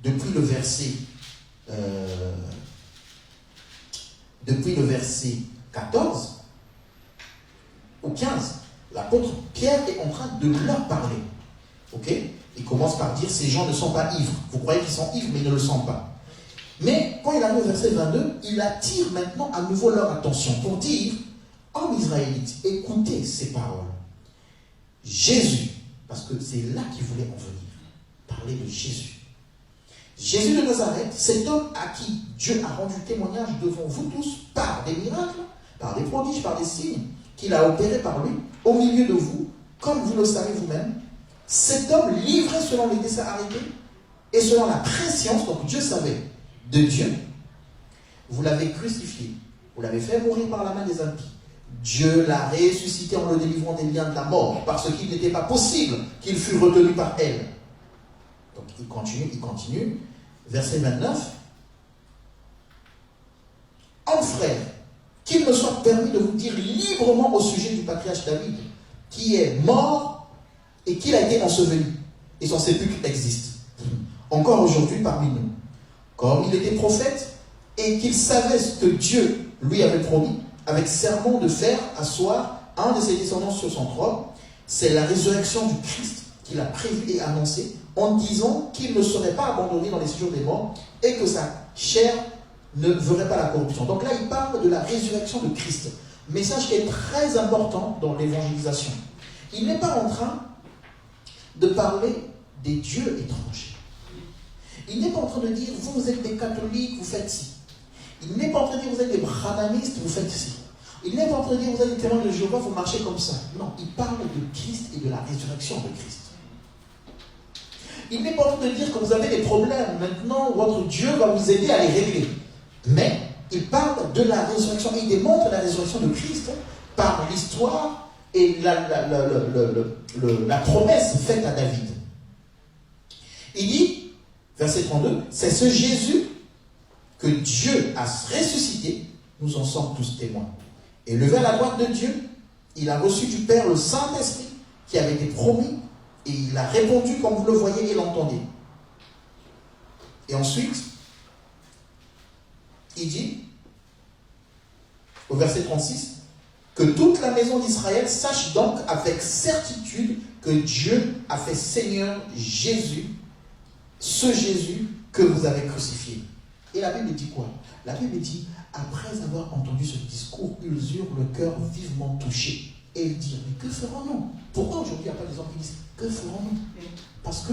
Depuis le verset 14 au 15, l'apôtre Pierre est en train de leur parler. Ok? Il commence par dire, ces gens ne sont pas ivres. Vous croyez qu'ils sont ivres, mais ils ne le sont pas. Mais quand il arrive au verset 22, il attire maintenant à nouveau leur attention pour dire, hommes Israélites, écoutez ces paroles. Jésus, parce que c'est là qu'il voulait en venir, parler de Jésus. Jésus de Nazareth, cet homme à qui Dieu a rendu témoignage devant vous tous par des miracles, par des prodiges, par des signes qu'il a opérés par lui, au milieu de vous, comme vous le savez vous-même, cet homme livré selon les desseins arrêtés et selon la préscience, donc Dieu savait, de Dieu, vous l'avez crucifié, vous l'avez fait mourir par la main des impies. Dieu l'a ressuscité en le délivrant des liens de la mort, parce qu'il n'était pas possible qu'il fût retenu par elle. Donc il continue. Verset 29. En frère, qu'il me soit permis de vous dire librement au sujet du patriarche David, qui est mort et qu'il a été enseveli, et son sépulcre existe, encore aujourd'hui parmi nous. Comme il était prophète, et qu'il savait ce que Dieu lui avait promis, avec serment de faire asseoir un de ses descendants sur son trône, c'est la résurrection du Christ qu'il a prévu et annoncé, en disant qu'il ne serait pas abandonné dans les séjours des morts, et que sa chair ne verrait pas la corruption. Donc là, il parle de la résurrection de Christ. Message qui est très important dans l'évangélisation. Il n'est pas en train de parler des dieux étrangers. Il n'est pas en train de dire, vous êtes des catholiques, vous faites ci. Il n'est pas en train de dire, vous êtes des branhamistes, vous faites ci. Il n'est pas en train de dire, vous êtes des témoins de Jéhovah, vous marchez comme ça. Non, il parle de Christ et de la résurrection de Christ. Il n'est pas en train de dire que vous avez des problèmes. Maintenant, votre Dieu va vous aider à les régler. Mais il parle de la résurrection. Et il démontre la résurrection de Christ par l'histoire et la promesse faite à David. Il dit, verset 32, c'est ce Jésus que Dieu a ressuscité, nous en sommes tous témoins. Et levé à la droite de Dieu, il a reçu du Père le Saint-Esprit qui avait été promis, et il a répondu comme vous le voyez et l'entendez. Et ensuite, il dit, au verset 36, que toute la maison d'Israël sache donc avec certitude que Dieu a fait Seigneur Jésus, ce Jésus que vous avez crucifié. Et la Bible dit quoi? La Bible dit, après avoir entendu ce discours, ils eurent le cœur vivement touché. Et ils dirent, mais que ferons-nous? Pourquoi aujourd'hui il n'y a pas des gens qui disent, que ferons-nous? Parce que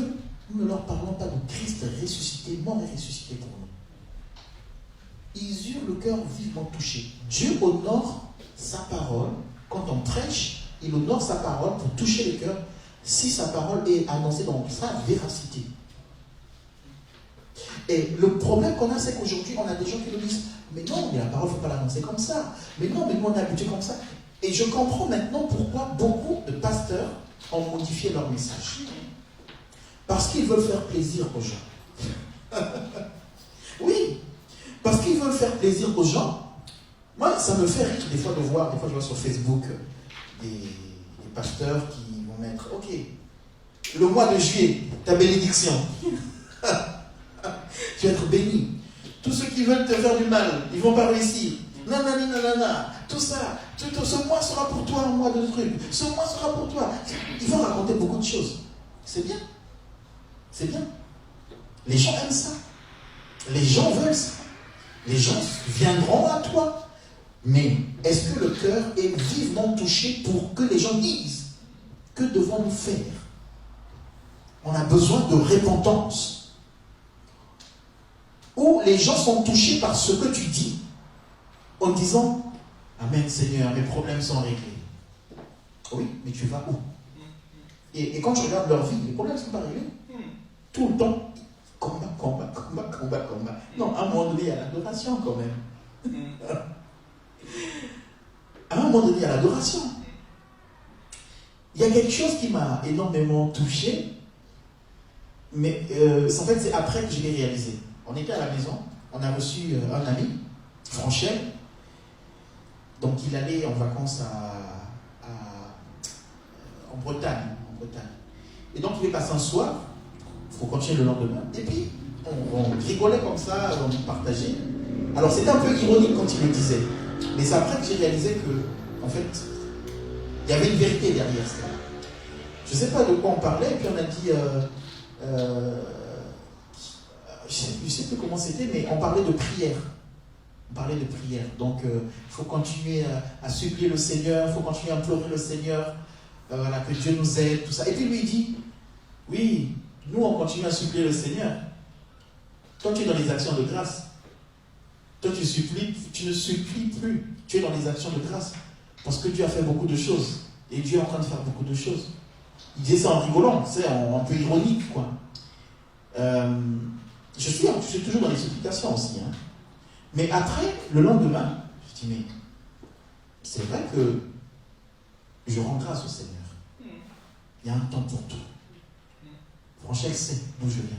nous ne leur parlons pas de Christ ressuscité, mort et ressuscité pour nous. Ils eurent le cœur vivement touché. Dieu honore sa parole. Quand on prêche, il honore sa parole pour toucher le cœur si sa parole est annoncée dans sa véracité. Et le problème qu'on a, c'est qu'aujourd'hui, on a des gens qui nous disent, mais non, mais la parole, il ne faut pas l'annoncer comme ça. Mais non, mais nous, on est habitué comme ça. Et je comprends maintenant pourquoi beaucoup de pasteurs ont modifié leur message. Parce qu'ils veulent faire plaisir aux gens. Oui, parce qu'ils veulent faire plaisir aux gens. Moi, ça me fait rire des fois de voir, des fois je vois sur Facebook des pasteurs qui vont mettre, ok, le mois de juillet, ta bénédiction. Tu vas être béni. Tous ceux qui veulent te faire du mal, ils ne vont pas réussir. Nanana, tout ça, ce mois sera pour toi un mois de trucs. Ce mois sera pour toi. Ils vont raconter beaucoup de choses. C'est bien. C'est bien. Les gens aiment ça. Les gens veulent ça. Les gens viendront à toi. Mais est-ce que le cœur est vivement touché pour que les gens disent, que devons-nous faire? On a besoin de repentance. Où les gens sont touchés par ce que tu dis, en disant, Amen Seigneur, mes problèmes sont réglés. Oui, mais tu vas où? Et quand je regarde leur vie, les problèmes ne sont pas réglés. Tout le temps, combat. Non, à un moment donné, il y a l'adoration quand même. À un moment donné, il y a l'adoration. Il y a quelque chose qui m'a énormément touché, mais en fait, c'est après que je l'ai réalisé. On était à la maison, on a reçu un ami, Franchel. Donc il allait en vacances en Bretagne. Et donc il est passé un soir, il faut continuer le lendemain. Et puis on rigolait comme ça, on partageait. Alors c'était un peu ironique quand il le disait. Mais c'est après que j'ai réalisé que, en fait, il y avait une vérité derrière ça. Je ne sais pas de quoi on parlait, et puis on a dit, je ne sais plus comment c'était, mais on parlait de prière. Donc, il faut continuer à supplier le Seigneur, il faut continuer à implorer le Seigneur, voilà, que Dieu nous aide, tout ça. Et puis lui, il dit, oui, nous, on continue à supplier le Seigneur. Toi, tu es dans les actions de grâce. Toi, tu ne supplies plus. Tu es dans les actions de grâce. Parce que Dieu a fait beaucoup de choses. Et Dieu est en train de faire beaucoup de choses. Il disait ça en rigolant, c'est un peu ironique, quoi. Je suis toujours dans les supplications aussi. Hein. Mais après, le lendemain, je dis, mais c'est vrai que je rends grâce au Seigneur. Il y a un temps pour tout. Franchement, sait d'où je viens.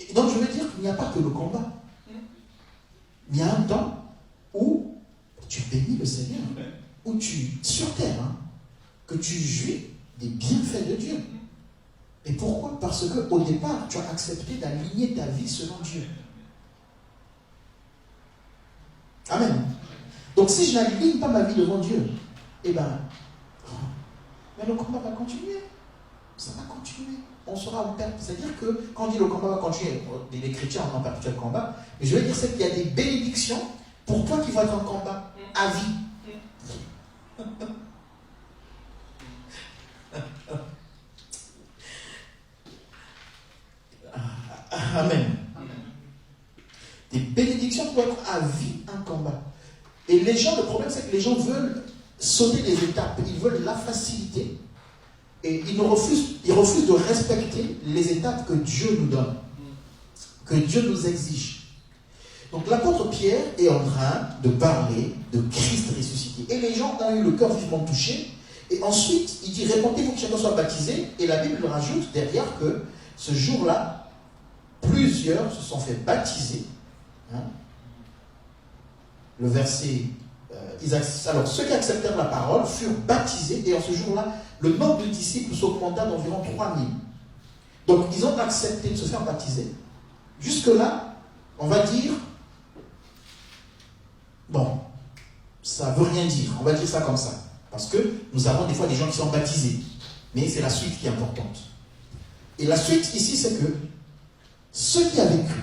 Et donc, je veux dire qu'il n'y a pas que le combat. Il y a un temps où tu bénis le Seigneur, où tu, sur terre, hein, que tu jouis des bienfaits de Dieu. Et pourquoi? Parce qu'au départ, tu as accepté d'aligner ta vie selon Dieu. Amen. Donc si je n'aligne pas ma vie devant Dieu, eh bien, mais le combat va continuer. Ça va continuer. On sera en perte. C'est-à-dire que quand on dit le combat va continuer, les chrétiens ont un perpétuel combat, mais je veux dire c'est qu'il y a des bénédictions pour toi qui vont être en combat à vie. Amen. Des bénédictions pour être à vie un combat. Et les gens, le problème c'est que les gens veulent sauter les étapes, ils veulent la facilité. Et ils refusent de respecter les étapes que Dieu nous donne, que Dieu nous exige. Donc l'apôtre Pierre est en train de parler de Christ ressuscité. Et les gens ont eu le cœur vivement touché. Et ensuite, il dit, répondez-vous que chacun soit baptisé. Et la Bible rajoute derrière que ce jour-là, plusieurs se sont fait baptiser. Hein? Le verset... alors, ceux qui acceptèrent la parole furent baptisés. Et en ce jour-là, le nombre de disciples s'augmenta d'environ 3000. Donc, ils ont accepté de se faire baptiser. Jusque-là, on va dire... Bon, ça ne veut rien dire. On va dire ça comme ça. Parce que nous avons des fois des gens qui sont baptisés. Mais c'est la suite qui est importante. Et la suite ici, c'est que ceux qui avaient cru,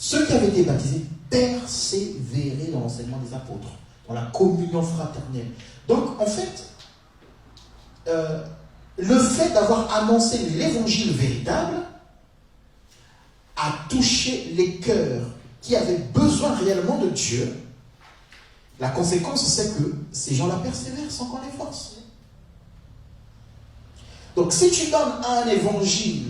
Ceux qui avaient été baptisés persévéraient dans l'enseignement des apôtres, dans la communion fraternelle. Donc, en fait, le fait d'avoir annoncé l'évangile véritable a touché les cœurs qui avaient besoin réellement de Dieu. La conséquence, c'est que ces gens-là persévèrent sans qu'on les force. Donc, si tu donnes un évangile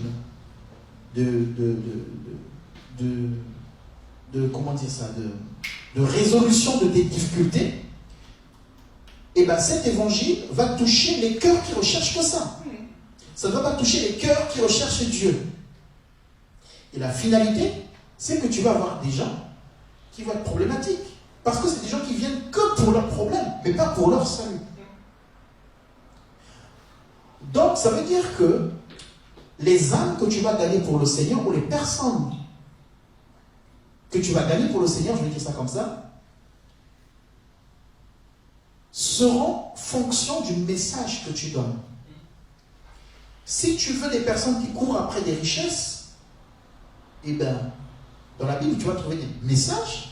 comment dire ça, de résolution de tes difficultés, et bien cet évangile va toucher les cœurs qui recherchent que ça. Ça ne va pas toucher les cœurs qui recherchent Dieu. Et la finalité, c'est que tu vas avoir des gens qui vont être problématiques. Parce que c'est des gens qui viennent que pour leurs problèmes, mais pas pour leur salut. Donc, ça veut dire que les âmes que tu vas gagner pour le Seigneur, ou les personnes que tu vas gagner pour le Seigneur, je vais dire ça comme ça, seront fonction du message que tu donnes. Si tu veux des personnes qui courent après des richesses, eh bien, dans la Bible, tu vas trouver des messages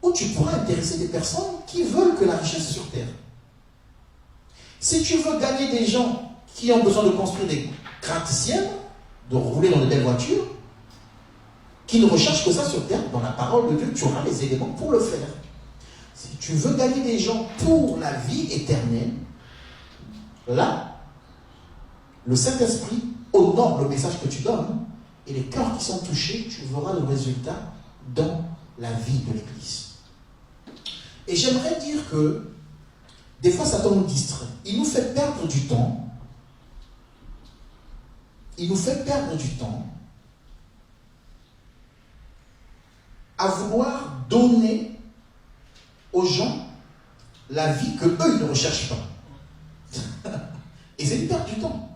où tu pourras intéresser des personnes qui veulent que la richesse sur terre. Si tu veux gagner des gens qui ont besoin de construire des gratte-ciel, de rouler dans de belles voitures, qui ne recherchent que ça sur terre, dans la parole de Dieu, tu auras les éléments pour le faire. Si tu veux gagner des gens pour la vie éternelle, là, le Saint-Esprit honore le message que tu donnes, et les cœurs qui sont touchés, tu verras le résultat dans la vie de l'Église. Et j'aimerais dire que des fois, Satan nous distrait. Il nous fait perdre du temps. Il nous fait perdre du temps à vouloir donner aux gens la vie que eux, ils ne recherchent pas. Et c'est une perte du temps.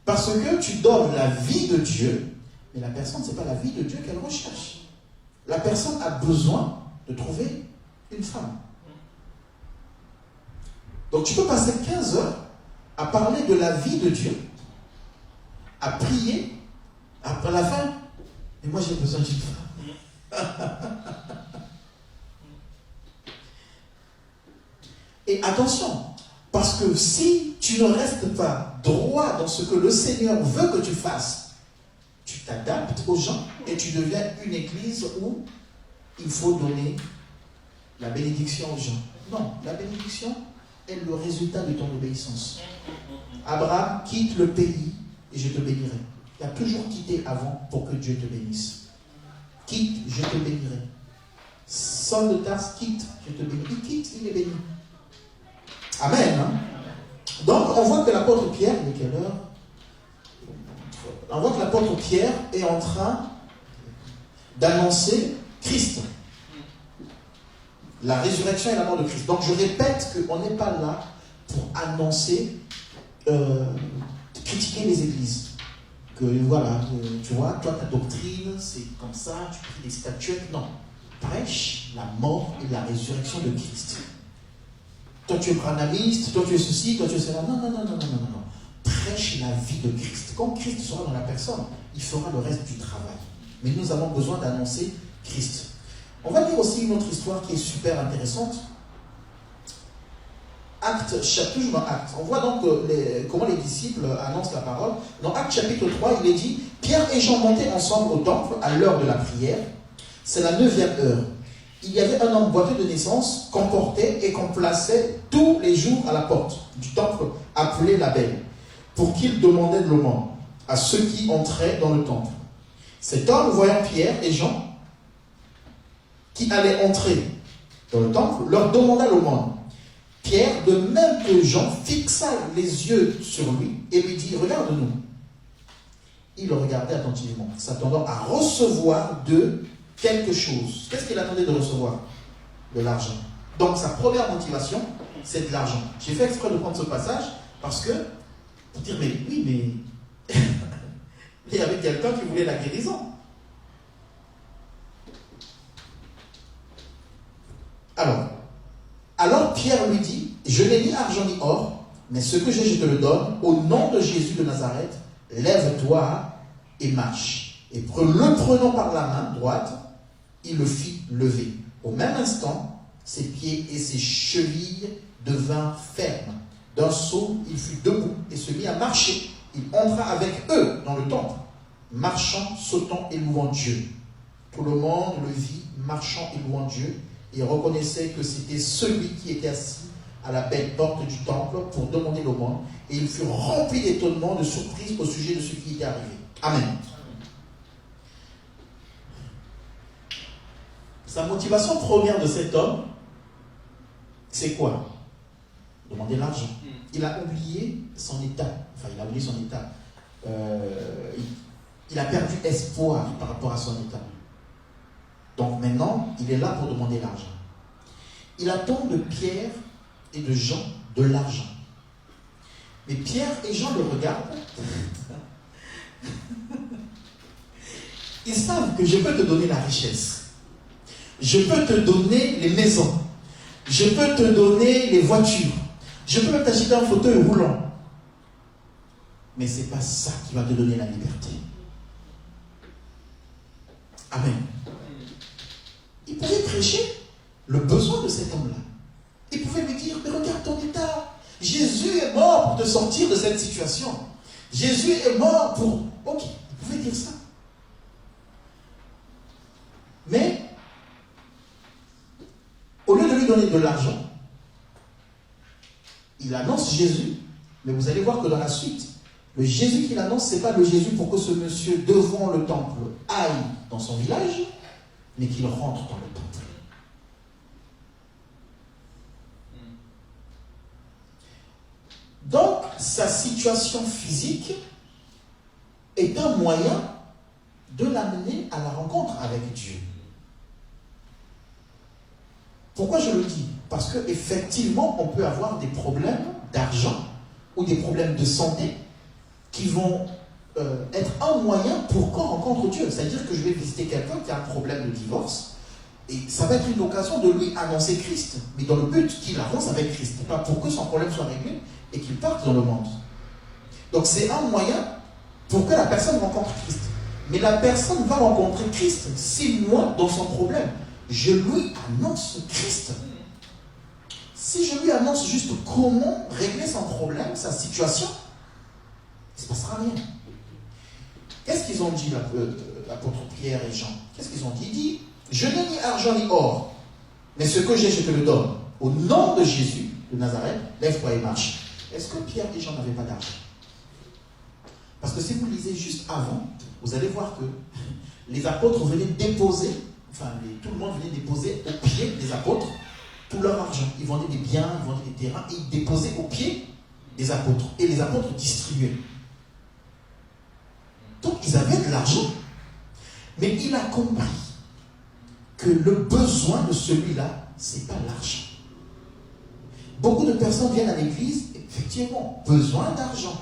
Parce que tu donnes la vie de Dieu, mais la personne, ce n'est pas la vie de Dieu qu'elle recherche. La personne a besoin de trouver une femme. Donc tu peux passer 15 heures à parler de la vie de Dieu, à prier, après la fin, mais moi j'ai besoin d'une femme. Et attention, parce que si tu ne restes pas droit dans ce que le Seigneur veut que tu fasses, tu t'adaptes aux gens et tu deviens une église où il faut donner la bénédiction aux gens. Non, la bénédiction est le résultat de ton obéissance. Abraham, quitte le pays et je te bénirai. Il a toujours quitté avant pour que Dieu te bénisse. Quitte, je te bénirai. Saul de Tarse, quitte, je te bénirai. Il quitte, il est béni. Amen. Hein? Donc, on voit que l'apôtre Pierre, de quelle heure? On voit que l'apôtre Pierre est en train d'annoncer Christ. La résurrection et la mort de Christ. Donc, je répète qu'on n'est pas là pour annoncer, critiquer les églises. Que voilà, tu vois, toi, ta doctrine, c'est comme ça, tu pries des statuettes. Non. Prêche la mort et la résurrection de Christ. Toi, tu es branhamiste, toi, tu es ceci, toi, tu es cela. Non. Prêche la vie de Christ. Quand Christ sera dans la personne, il fera le reste du travail. Mais nous avons besoin d'annoncer Christ. On va lire aussi une autre histoire qui est super intéressante. Actes, toujours dans Actes. On voit donc comment les disciples annoncent la parole. Dans Actes chapitre 3, il est dit « Pierre et Jean montaient ensemble au temple à l'heure de la prière. C'est la 9e heure. Il y avait un homme boiteux de naissance qu'on portait et qu'on plaçait tous les jours à la porte du temple appelé la Belle, pour qu'il demandait de l'aumône à ceux qui entraient dans le temple. Cet homme, voyant Pierre et Jean, qui allaient entrer dans le temple, leur demanda l'aumône. Pierre, de même que Jean, fixa les yeux sur lui et lui dit « Regarde-nous ». Il le regardait attentivement, s'attendant à recevoir d'eux quelque chose. Qu'est-ce qu'il attendait de recevoir? De l'argent. Donc sa première motivation, c'est de l'argent. J'ai fait exprès de prendre ce passage parce que, pour dire, mais oui, mais il y avait quelqu'un qui voulait la guérison. Alors Pierre lui dit, je n'ai ni argent ni or, mais ce que j'ai, je te le donne. Au nom de Jésus de Nazareth, lève-toi et marche. Et le prenant par la main droite, il le fit lever. Au même instant, ses pieds et ses chevilles devinrent fermes. D'un saut, il fut debout et se mit à marcher. Il entra avec eux dans le temple, marchant, sautant et louant Dieu. Tout le monde le vit, marchant et louant Dieu, et reconnaissait que c'était celui qui était assis à la belle porte du temple pour demander l'aumône. Et il fut rempli d'étonnement, de surprise au sujet de ce qui était arrivé. Amen. Sa motivation première de cet homme, c'est quoi? Demander l'argent. Il a oublié son état. Enfin, il a oublié son état. Il a perdu espoir par rapport à son état. Donc maintenant, il est là pour demander l'argent. Il attend de Pierre et de Jean de l'argent. Mais Pierre et Jean le regardent. Ils savent que je peux te donner la richesse. Je peux te donner les maisons. Je peux te donner les voitures. Je peux même t'acheter un fauteuil roulant. Mais ce n'est pas ça qui va te donner la liberté. Amen. Il pouvait prêcher le besoin de cet homme-là. Il pouvait lui dire, mais regarde ton état. Jésus est mort pour te sortir de cette situation. Jésus est mort pour... Ok, il pouvait dire ça. Mais, au lieu de lui donner de l'argent, il annonce Jésus, mais vous allez voir que dans la suite, le Jésus qu'il annonce, ce n'est pas le Jésus pour que ce monsieur devant le temple aille dans son village, mais qu'il rentre dans le temple. Donc, sa situation physique est un moyen de l'amener à la rencontre avec Dieu. Pourquoi je le dis? Parce qu'effectivement, on peut avoir des problèmes d'argent ou des problèmes de santé qui vont être un moyen pour qu'on rencontre Dieu. C'est-à-dire que je vais visiter quelqu'un qui a un problème de divorce et ça va être une occasion de lui annoncer Christ, mais dans le but qu'il avance avec Christ, pas pour que son problème soit réglé et qu'il parte dans le monde. Donc c'est un moyen pour que la personne rencontre Christ. Mais la personne va rencontrer Christ si moi, dans son problème, je lui annonce Christ. Si je lui annonce juste comment régler son problème, sa situation, il ne se passera rien. Qu'est-ce qu'ils ont dit, l'apôtre Pierre et Jean? Qu'est-ce qu'ils ont dit? Il dit, je n'ai ni argent ni or, mais ce que j'ai, je te le donne. Au nom de Jésus de Nazareth, lève-toi et marche. Est-ce que Pierre et Jean n'avaient pas d'argent? Parce que si vous lisez juste avant, vous allez voir que les apôtres venaient déposer, tout le monde venait déposer aux pieds des apôtres tout leur argent. Ils vendaient des biens, ils vendaient des terrains et ils déposaient aux pieds des apôtres. Et les apôtres distribuaient. Donc ils avaient de l'argent. Mais il a compris que le besoin de celui-là, ce n'est pas l'argent. Beaucoup de personnes viennent à l'église, effectivement, besoin d'argent.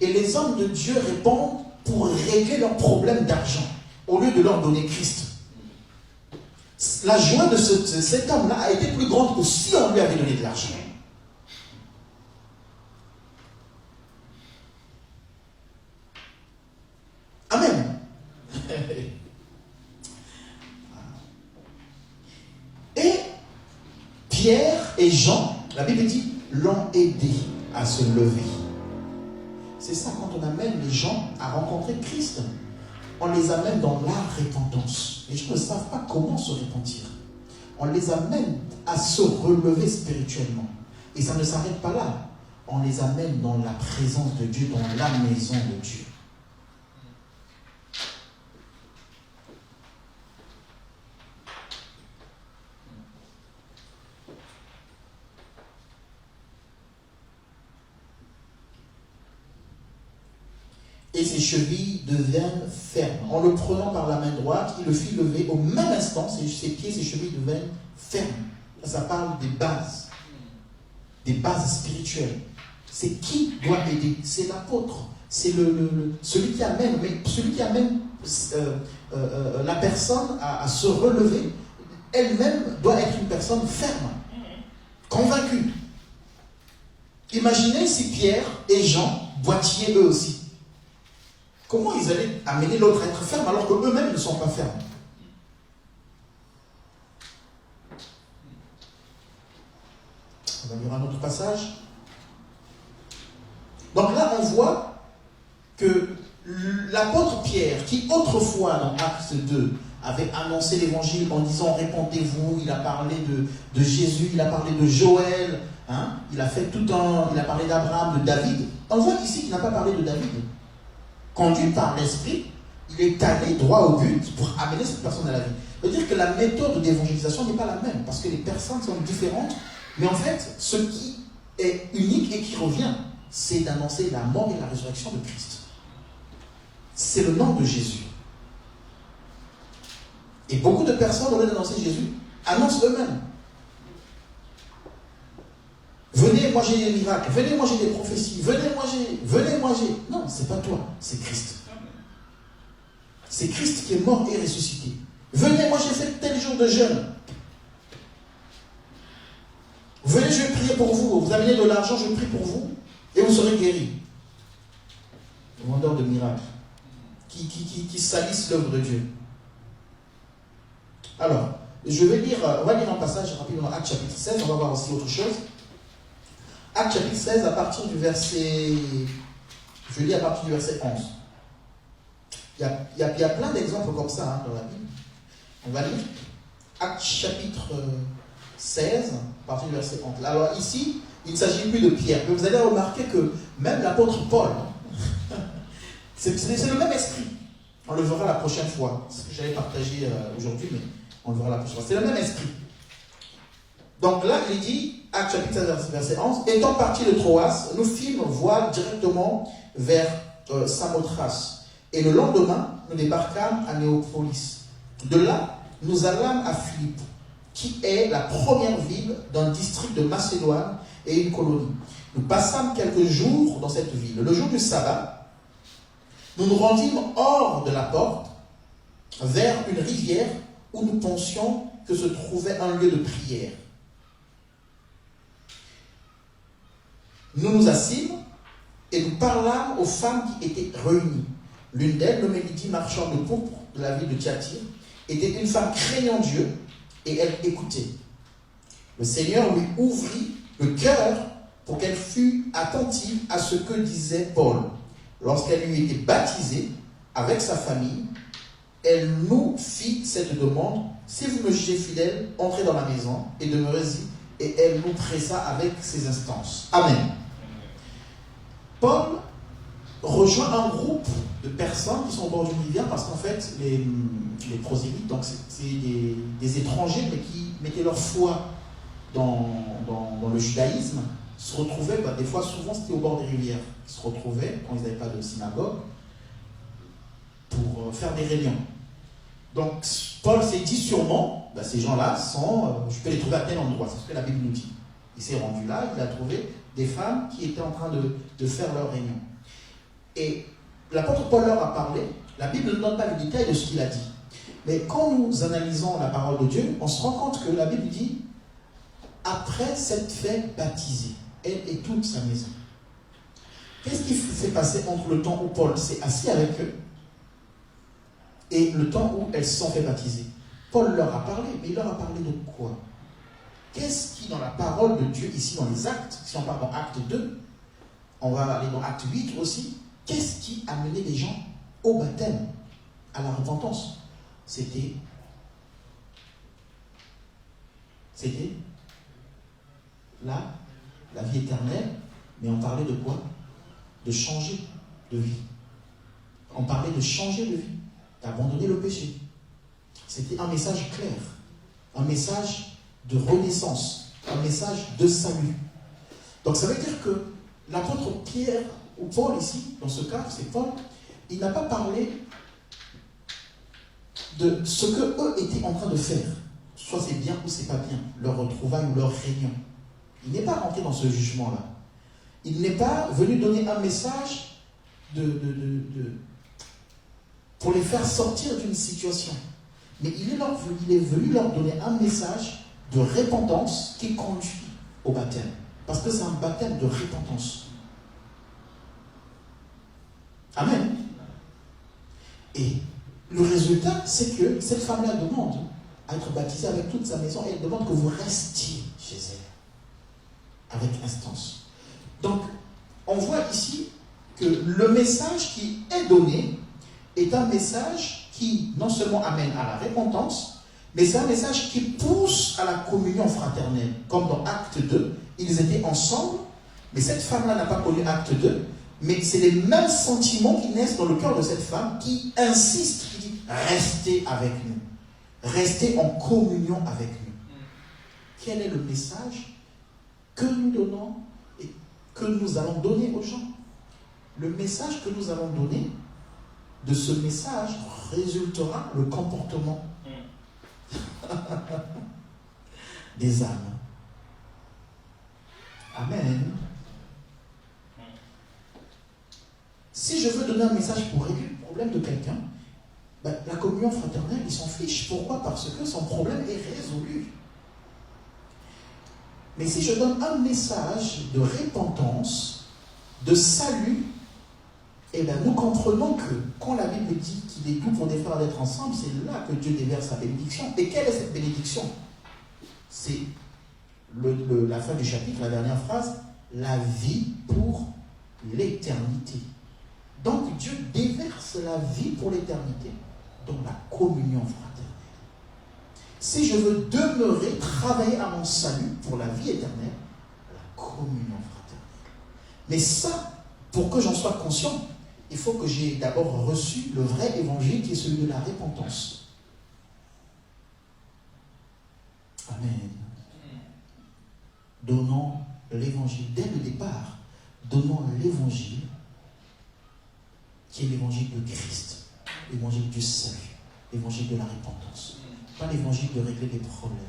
Et les hommes de Dieu répondent pour régler leurs problèmes d'argent, au lieu de leur donner Christ. La joie de cet homme-là a été plus grande que si on lui avait donné de l'argent. Amen. Et Pierre et Jean, la Bible dit, l'ont aidé à se lever. C'est ça, quand on amène les gens à rencontrer Christ, on les amène dans la repentance. Les gens ne savent pas comment se repentir. On les amène à se relever spirituellement. Et ça ne s'arrête pas là. On les amène dans la présence de Dieu, dans la maison de Dieu. Et ses chevilles deviennent fermes. En le prenant par la main droite, il le fit lever. Au même instant, ses pieds, ses chevilles deviennent fermes. Ça parle des bases spirituelles. C'est qui doit aider? C'est l'apôtre. C'est celui qui amène, mais celui qui amène la personne à se relever, elle-même doit être une personne ferme, convaincue. Imaginez si Pierre et Jean, boîtiers eux aussi. Comment ils allaient amener l'autre à être ferme alors qu'eux-mêmes ne sont pas fermes? On va lire un autre passage. Donc là, on voit que l'apôtre Pierre, qui autrefois dans Actes 2 avait annoncé l'évangile en disant répandez-vous, il a parlé de Jésus, il a parlé de Joël, hein, il a parlé d'Abraham, de David. On voit ici qu'il n'a pas parlé de David. Conduit par l'esprit, il est allé droit au but pour amener cette personne à la vie. Ça veut dire que la méthode d'évangélisation n'est pas la même, parce que les personnes sont différentes, mais en fait, ce qui est unique et qui revient, c'est d'annoncer la mort et la résurrection de Christ. C'est le nom de Jésus. Et beaucoup de personnes, au lieu d'annoncer Jésus, annoncent eux-mêmes. Venez, moi j'ai des miracles, venez, moi j'ai des prophéties, venez, moi j'ai... Non, c'est pas toi, c'est Christ. C'est Christ qui est mort et ressuscité. Venez, moi j'ai fait tel jour de jeûne. Venez, je vais prier pour vous. Vous amenez de l'argent, je prie pour vous. Et vous serez guéris. Le vendeur de miracles. Qui salissent l'œuvre de Dieu. Alors, on va lire un passage rapidement, Actes chapitre 16, on va voir aussi autre chose. Actes chapitre 16, à partir du verset... Je lis à partir du verset 11. Il y a plein d'exemples comme ça dans la Bible. On va lire Actes chapitre 16, à partir du verset 11. Alors ici, il ne s'agit plus de Pierre, mais vous allez remarquer que même l'apôtre Paul, c'est le même esprit. On le verra la prochaine fois. C'est ce que j'allais partager aujourd'hui, mais on le verra la prochaine fois. C'est le même esprit. Donc là, il dit, Actes chapitre 16, verset 11, étant partis de Troas, nous fîmes voile directement vers Samothrace. Et le lendemain, nous débarquâmes à Néapolis. De là, nous allâmes à Philippe, qui est la première ville d'un district de Macédoine et une colonie. Nous passâmes quelques jours dans cette ville. Le jour du sabbat, nous nous rendîmes hors de la porte, vers une rivière où nous pensions que se trouvait un lieu de prière. Nous nous assîmes et nous parlâmes aux femmes qui étaient réunies. L'une d'elles, nommée Lydie, marchande de pourpre de la ville de Thyatire, était une femme craignant Dieu et elle écoutait. Le Seigneur lui ouvrit le cœur pour qu'elle fût attentive à ce que disait Paul. Lorsqu'elle eut été baptisée avec sa famille, elle nous fit cette demande: si vous me jugez fidèle, entrez dans la maison et demeurez-y. Et elle nous pressa avec ses instances. Amen. Paul rejoint un groupe de personnes qui sont au bord d'une rivière parce qu'en fait, les prosélytes, donc c'est des étrangers, mais qui mettaient leur foi dans le judaïsme, se retrouvaient, des fois, souvent c'était au bord des rivières, ils se retrouvaient, quand ils n'avaient pas de synagogue, pour faire des réunions. Donc, Paul s'est dit sûrement, ces gens-là je peux les trouver à tel endroit, c'est ce que la Bible nous dit. Il s'est rendu là, il a trouvé des femmes qui étaient en train de faire leur réunion. Et l'apôtre Paul leur a parlé, la Bible ne donne pas le détail de ce qu'il a dit. Mais quand nous analysons la parole de Dieu, on se rend compte que la Bible dit, après s'être fait baptiser, elle et toute sa maison. Qu'est-ce qui s'est passé entre le temps où Paul s'est assis avec eux et le temps où elles se sont fait baptiser? Paul leur a parlé, mais il leur a parlé de quoi? Qu'est-ce qui, dans la parole de Dieu, ici dans les actes, si on parle dans Acte 2, on va aller dans Acte 8 aussi, qu'est-ce qui amenait les gens au baptême, à la repentance? C'était la vie éternelle, mais on parlait de quoi? De changer de vie. On parlait de changer de vie, d'abandonner le péché. C'était un message clair, un message de renaissance, un message de salut. Donc ça veut dire que l'apôtre Pierre, ou Paul ici, dans ce cas, c'est Paul, il n'a pas parlé de ce qu'eux étaient en train de faire. Soit c'est bien ou c'est pas bien, leur retrouvaille ou leur réunion. Il n'est pas rentré dans ce jugement-là. Il n'est pas venu donner un message pour les faire sortir d'une situation. Mais il est venu leur donner un message de repentance qui conduit au baptême. Parce que c'est un baptême de repentance. Amen. Et le résultat, c'est que cette femme-là demande à être baptisée avec toute sa maison et elle demande que vous restiez chez elle, avec instance. Donc, on voit ici que le message qui est donné est un message qui non seulement amène à la repentance, mais c'est un message qui pousse à la communion fraternelle. Comme dans Acte 2, ils étaient ensemble, mais cette femme-là n'a pas connu Acte 2, mais c'est les mêmes sentiments qui naissent dans le cœur de cette femme qui insiste, qui dit « Restez avec nous, restez en communion avec nous ». Quel est le message que nous donnons et que nous allons donner aux gens? Le message que nous allons donner, de ce message résultera le comportement des âmes. Amen. Si je veux donner un message pour régler le problème de quelqu'un, la communion fraternelle, il s'en fiche. Pourquoi? Parce que son problème est résolu. Mais si je donne un message de repentance, de salut, eh bien, nous comprenons que quand la Bible dit qu'il est doux pour des frères d'être ensemble, c'est là que Dieu déverse sa bénédiction. Et quelle est cette bénédiction? C'est la fin du chapitre, la dernière phrase, la vie pour l'éternité. Donc Dieu déverse la vie pour l'éternité dans la communion fraternelle. Si je veux demeurer, travailler à mon salut pour la vie éternelle, la communion fraternelle. Mais ça, pour que j'en sois conscient, il faut que j'ai d'abord reçu le vrai évangile qui est celui de la repentance. Amen. Donnons l'évangile dès le départ. Donnons l'évangile qui est l'évangile de Christ, l'évangile du salut, l'évangile de la repentance. Pas l'évangile de régler des problèmes.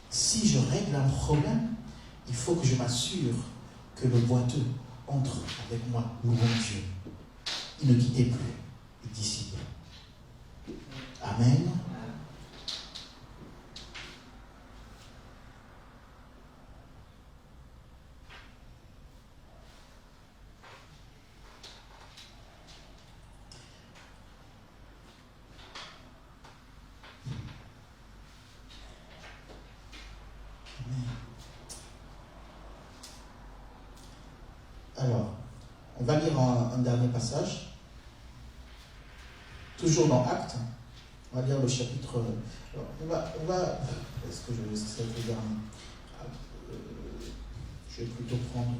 Si je règle un problème, il faut que je m'assure que le boiteux entre avec moi, louons Dieu. Il ne quittait plus les disciples. Amen. Alors, on va lire un dernier passage. Toujours dans Actes. On va lire le chapitre. Alors, on va. Est-ce que c'est le dernier? Je vais plutôt prendre.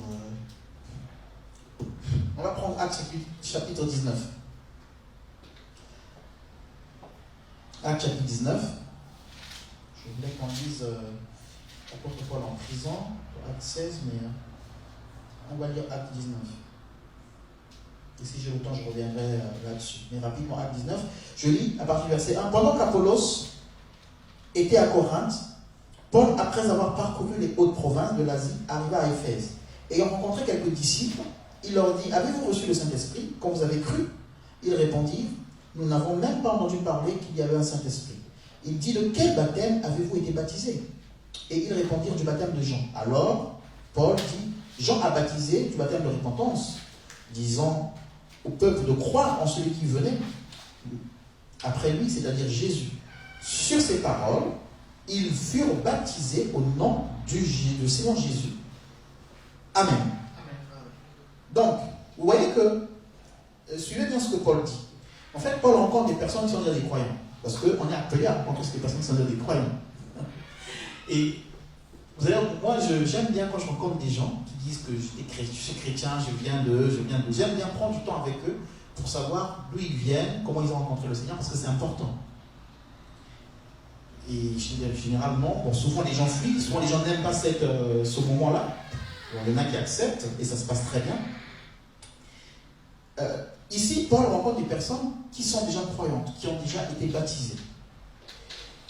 On va prendre Actes chapitre 19. Actes chapitre 19. Je voulais qu'on lise l'apôtre Paul en prison, Acte 16, mais on va lire Acte 19. Et si j'ai le temps, je reviendrai là-dessus. Mais rapidement, Acte 19, je lis à partir du verset 1. Pendant qu'Apollos était à Corinthe, Paul, après avoir parcouru les hautes provinces de l'Asie, arriva à Éphèse. Ayant rencontré quelques disciples, il leur dit: avez-vous reçu le Saint-Esprit quand vous avez cru? Ils répondirent: nous n'avons même pas entendu parler qu'il y avait un Saint-Esprit. Il dit: de quel baptême avez-vous été baptisés? Et ils répondirent: du baptême de Jean. Alors, Paul dit: Jean a baptisé du baptême de repentance, disant au peuple de croire en celui qui venait après lui, c'est-à-dire Jésus. Sur ces paroles, ils furent baptisés au nom du Seigneur Jésus. Amen. Donc, vous voyez que, suivez bien ce que Paul dit. En fait, Paul rencontre des personnes qui sont déjà des croyants. Parce qu'on est appelé à rencontrer des personnes qui sont déjà des croyants. Et vous allez, moi, j'aime bien quand je rencontre des gens qui disent que je suis chrétien, j'aime bien prendre du temps avec eux pour savoir d'où ils viennent, comment ils ont rencontré le Seigneur, parce que c'est important. Et généralement, bon, souvent les gens fuient, souvent les gens n'aiment pas ce moment-là. Bon, il y en a qui acceptent et ça se passe très bien. Ici, Paul rencontre des personnes qui sont déjà croyantes, qui ont déjà été baptisées.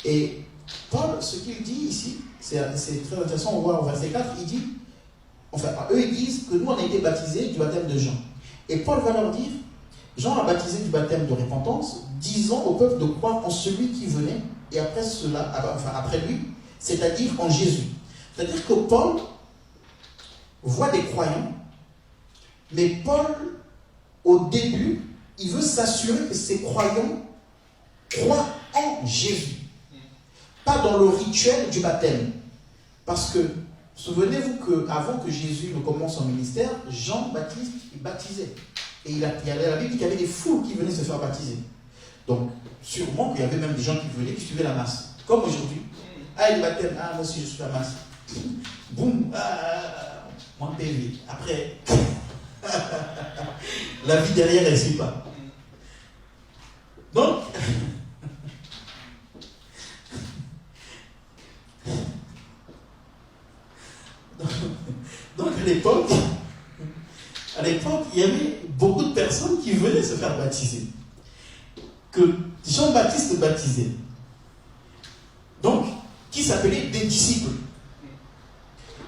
Et Paul, ce qu'il dit ici, c'est très intéressant, on voit au verset 4, il dit, enfin, eux ils disent que nous on a été baptisés du baptême de Jean. Et Paul va leur dire, Jean a baptisé du baptême de repentance, disant au peuple de croire en celui qui venait, et après cela, enfin après lui, c'est-à-dire en Jésus. C'est-à-dire que Paul voit des croyants, mais Paul, au début, il veut s'assurer que ses croyants croient en Jésus. Pas dans le rituel du baptême. Parce que, souvenez-vous qu'avant que Jésus ne commence son ministère, Jean-Baptiste, il baptisait. Et il y a la Bible qu'il y avait des foules qui venaient se faire baptiser. Donc, sûrement qu'il y avait même des gens qui venaient, qui suivaient la masse. Comme aujourd'hui. Ah, il baptême, ah, moi aussi je suis la masse. Boum, moi PV. Après, la vie derrière, elle ne suit pas. Donc, donc à l'époque, il y avait beaucoup de personnes qui venaient se faire baptiser. Que Jean-Baptiste baptisait. Donc, qui s'appelaient des disciples.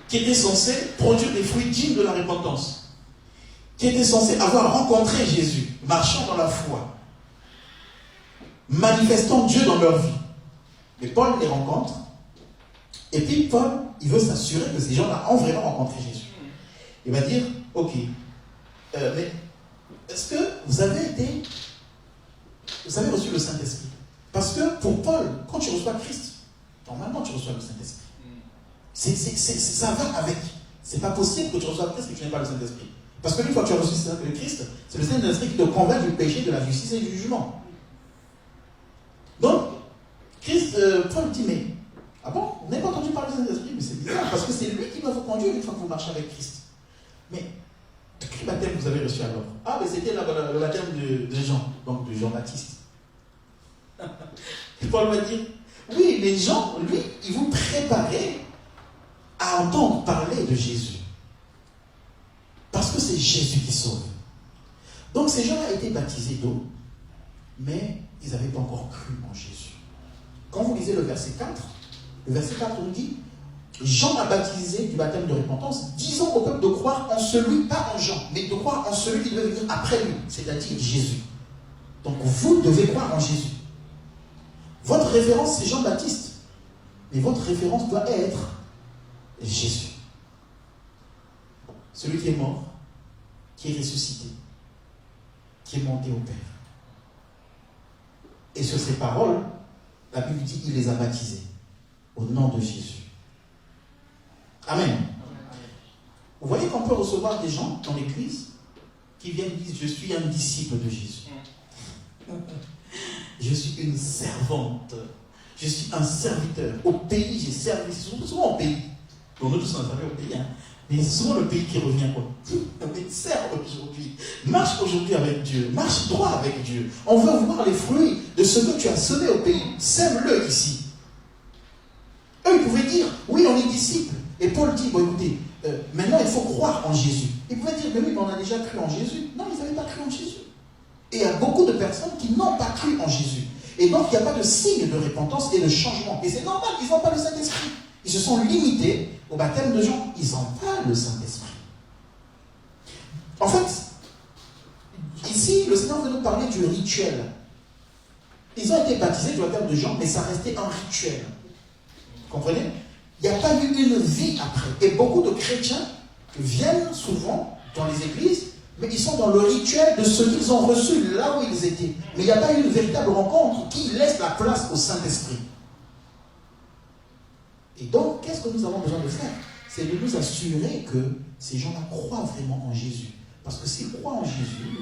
Qui étaient censés produire des fruits dignes de la repentance. Qui étaient censés avoir rencontré Jésus, marchant dans la foi. Manifestant Dieu dans leur vie. Mais Paul les rencontre. Et puis Paul, il veut s'assurer que ces gens-là ont vraiment rencontré Jésus. Il va dire, ok, mais est-ce que vous avez reçu le Saint-Esprit? Parce que pour Paul, quand tu reçois Christ, normalement tu reçois le Saint-Esprit. Ça va avec. C'est pas possible que tu reçoives Christ et que tu n'aies pas le Saint-Esprit. Parce que une fois que tu as reçu le Christ, c'est le Saint-Esprit qui te convainc du péché, de la justice et du jugement. Donc, Paul dit, mais, ah bon, vous n'avez pas entendu parler du Saint-Esprit? Mais c'est bizarre, parce que c'est lui qui va vous conduire une fois que vous marchez avec Christ. Mais, quel baptême vous avez reçu alors? Ah, mais c'était le baptême de Jean, donc de Jean-Baptiste. Et Paul va dire, oui, mais Jean, lui, il vous préparait à entendre parler de Jésus. Parce que c'est Jésus qui sauve. Donc ces gens-là étaient baptisés d'eau, mais ils n'avaient pas encore cru en Jésus. Quand vous lisez le verset 4 nous dit, Jean a baptisé du baptême de repentance, disant au peuple de croire en celui, pas en Jean, mais de croire en celui qui devait venir après lui, c'est-à-dire Jésus. Donc vous devez croire en Jésus. Votre référence, c'est Jean-Baptiste. Mais votre référence doit être Jésus. Celui qui est mort, qui est ressuscité, qui est monté au Père. Et sur ces paroles, la Bible dit qu'il les a baptisés au nom de Jésus. Amen. Vous voyez qu'on peut recevoir des gens dans l'église qui viennent dire, je suis un disciple de Jésus. Je suis une servante. Je suis un serviteur. Au pays, j'ai servi. Souvent au pays. Pour nous tous, on a servi au pays. Hein. Mais c'est souvent le pays qui revient. Quoi. Mais serve aujourd'hui. Marche aujourd'hui avec Dieu. Marche droit avec Dieu. On veut voir les fruits de ce que tu as semé au pays. Sème-le ici. Eux, ils pouvaient dire, oui, on est disciples. Et Paul dit, bon écoutez, maintenant il faut croire en Jésus. Ils pouvaient dire, mais oui, mais on a déjà cru en Jésus. Non, ils n'avaient pas cru en Jésus. Et il y a beaucoup de personnes qui n'ont pas cru en Jésus. Et donc, il n'y a pas de signe de repentance et de changement. Et c'est normal, ils n'ont pas le Saint-Esprit. Ils se sont limités au baptême de Jean. Ils n'ont pas le Saint-Esprit. En fait, ici, le Seigneur veut nous parler du rituel. Ils ont été baptisés du baptême de Jean, mais ça restait un rituel. Vous comprenez? Il n'y a pas eu une vie après. Et beaucoup de chrétiens viennent souvent dans les églises, mais ils sont dans le rituel de ce qu'ils ont reçu là où ils étaient. Mais il n'y a pas eu une véritable rencontre qui laisse la place au Saint-Esprit. Et donc, qu'est-ce que nous avons besoin de faire? C'est de nous assurer que ces gens-là croient vraiment en Jésus. Parce que s'ils croient en Jésus,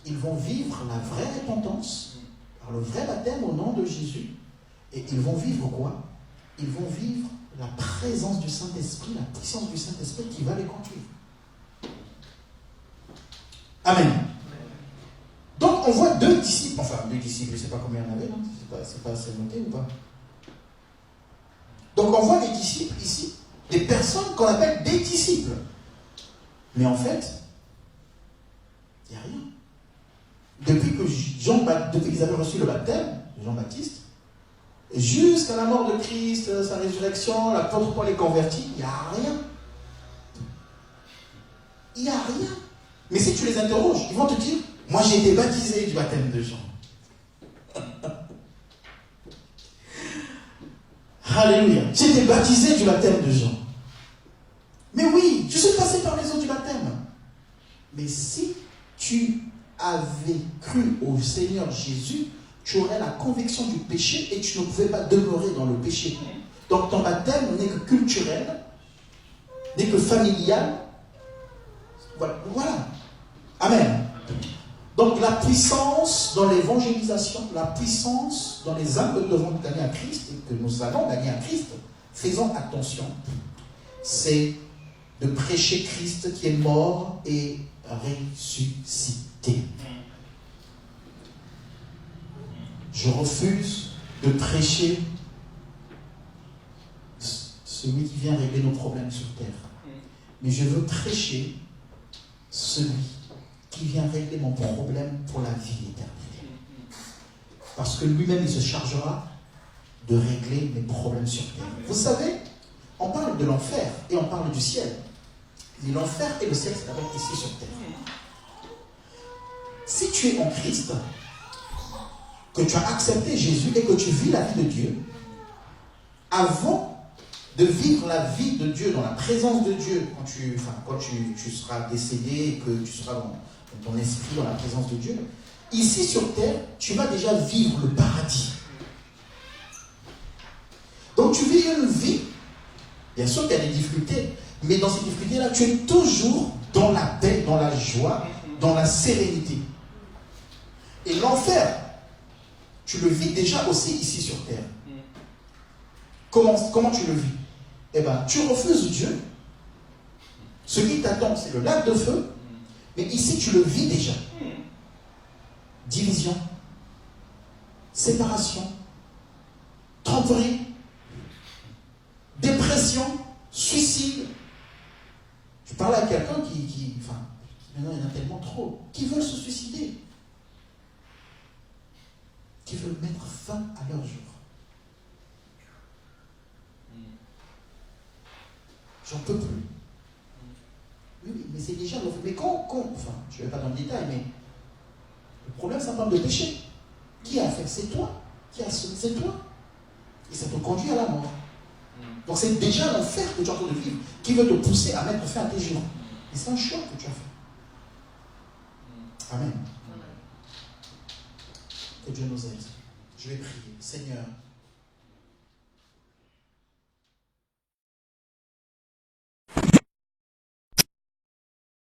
ils vont vivre la vraie repentance, par le vrai baptême au nom de Jésus. Et ils vont vivre quoi? Ils vont vivre la présence du Saint-Esprit, la puissance du Saint-Esprit qui va les conduire. Amen. Donc on voit deux disciples, je ne sais pas combien il y en avait, non? C'est pas assez noté ou pas? Donc on voit des disciples ici, des personnes qu'on appelle des disciples. Mais en fait, il n'y a rien. Depuis qu'ils avaient reçu le baptême de Jean-Baptiste, jusqu'à la mort de Christ, sa résurrection, l'apôtre Paul est converti, il n'y a rien. Il n'y a rien. Mais si tu les interroges, ils vont te dire, moi j'ai été baptisé du baptême de Jean. Alléluia. J'ai été baptisé du baptême de Jean. Mais oui, je suis passé par les eaux du baptême. Mais si tu avais cru au Seigneur Jésus, tu aurais la conviction du péché et tu ne pouvais pas demeurer dans le péché. Donc ton baptême n'est que culturel, n'est que familial. Voilà. Amen. Donc la puissance dans l'évangélisation, la puissance dans les âmes que nous devons gagner à Christ et que nous allons gagner à Christ, faisons attention, c'est de prêcher Christ qui est mort et ressuscité. Je refuse de prêcher celui qui vient régler nos problèmes sur terre. Mais je veux prêcher celui qui vient régler mon problème pour la vie éternelle. Parce que lui-même, il se chargera de régler mes problèmes sur terre. Vous savez, on parle de l'enfer et on parle du ciel. Mais l'enfer et le ciel, c'est d'abord ici sur terre. Si tu es en Christ, que tu as accepté Jésus et que tu vis la vie de Dieu, avant de vivre la vie de Dieu dans la présence de Dieu, quand tu seras décédé et que tu seras dans ton esprit, dans la présence de Dieu, ici sur terre, tu vas déjà vivre le paradis. Donc tu vis une vie, bien sûr qu'il y a des difficultés, mais dans ces difficultés-là, tu es toujours dans la paix, dans la joie, dans la sérénité. Et l'enfer, tu le vis déjà aussi ici sur terre. Comment tu le vis? Eh bien, tu refuses Dieu. Ce qui t'attend, c'est le lac de feu. Mais ici, tu le vis déjà. Division, séparation, tromperie, dépression, suicide. Je parlais à quelqu'un maintenant il y en a tellement trop, qui veulent se suicider, qui veulent mettre fin à leur jour. J'en peux plus. Oui, mais c'est déjà... Mais je ne vais pas dans le détail, mais le problème, c'est un problème de péché. Qui a fait? C'est toi. Qui a semé? C'est toi. Et ça te conduit à la mort. Donc c'est déjà l'enfer que tu es en train de vivre, qui veut te pousser à mettre fin à tes jours. Et c'est un choix que tu as fait. Amen. Que Dieu nous aide. Je vais prier. Seigneur,